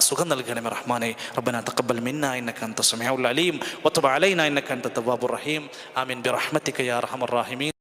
Speaker 1: സുഖം നൽകണമേ റഹ്മാനെ. റബ്ബനാ തഖബ്ബൽ മിന്നാ ഇന്നക അൻത സമീഉൽ അലീം വതുബ് അലൈനാ ഇന്നക അൻത തവ്വാബുർ റഹീം. ആമീൻ ബിറഹ്മതിക യാ അർഹമർ റഹീമീൻ.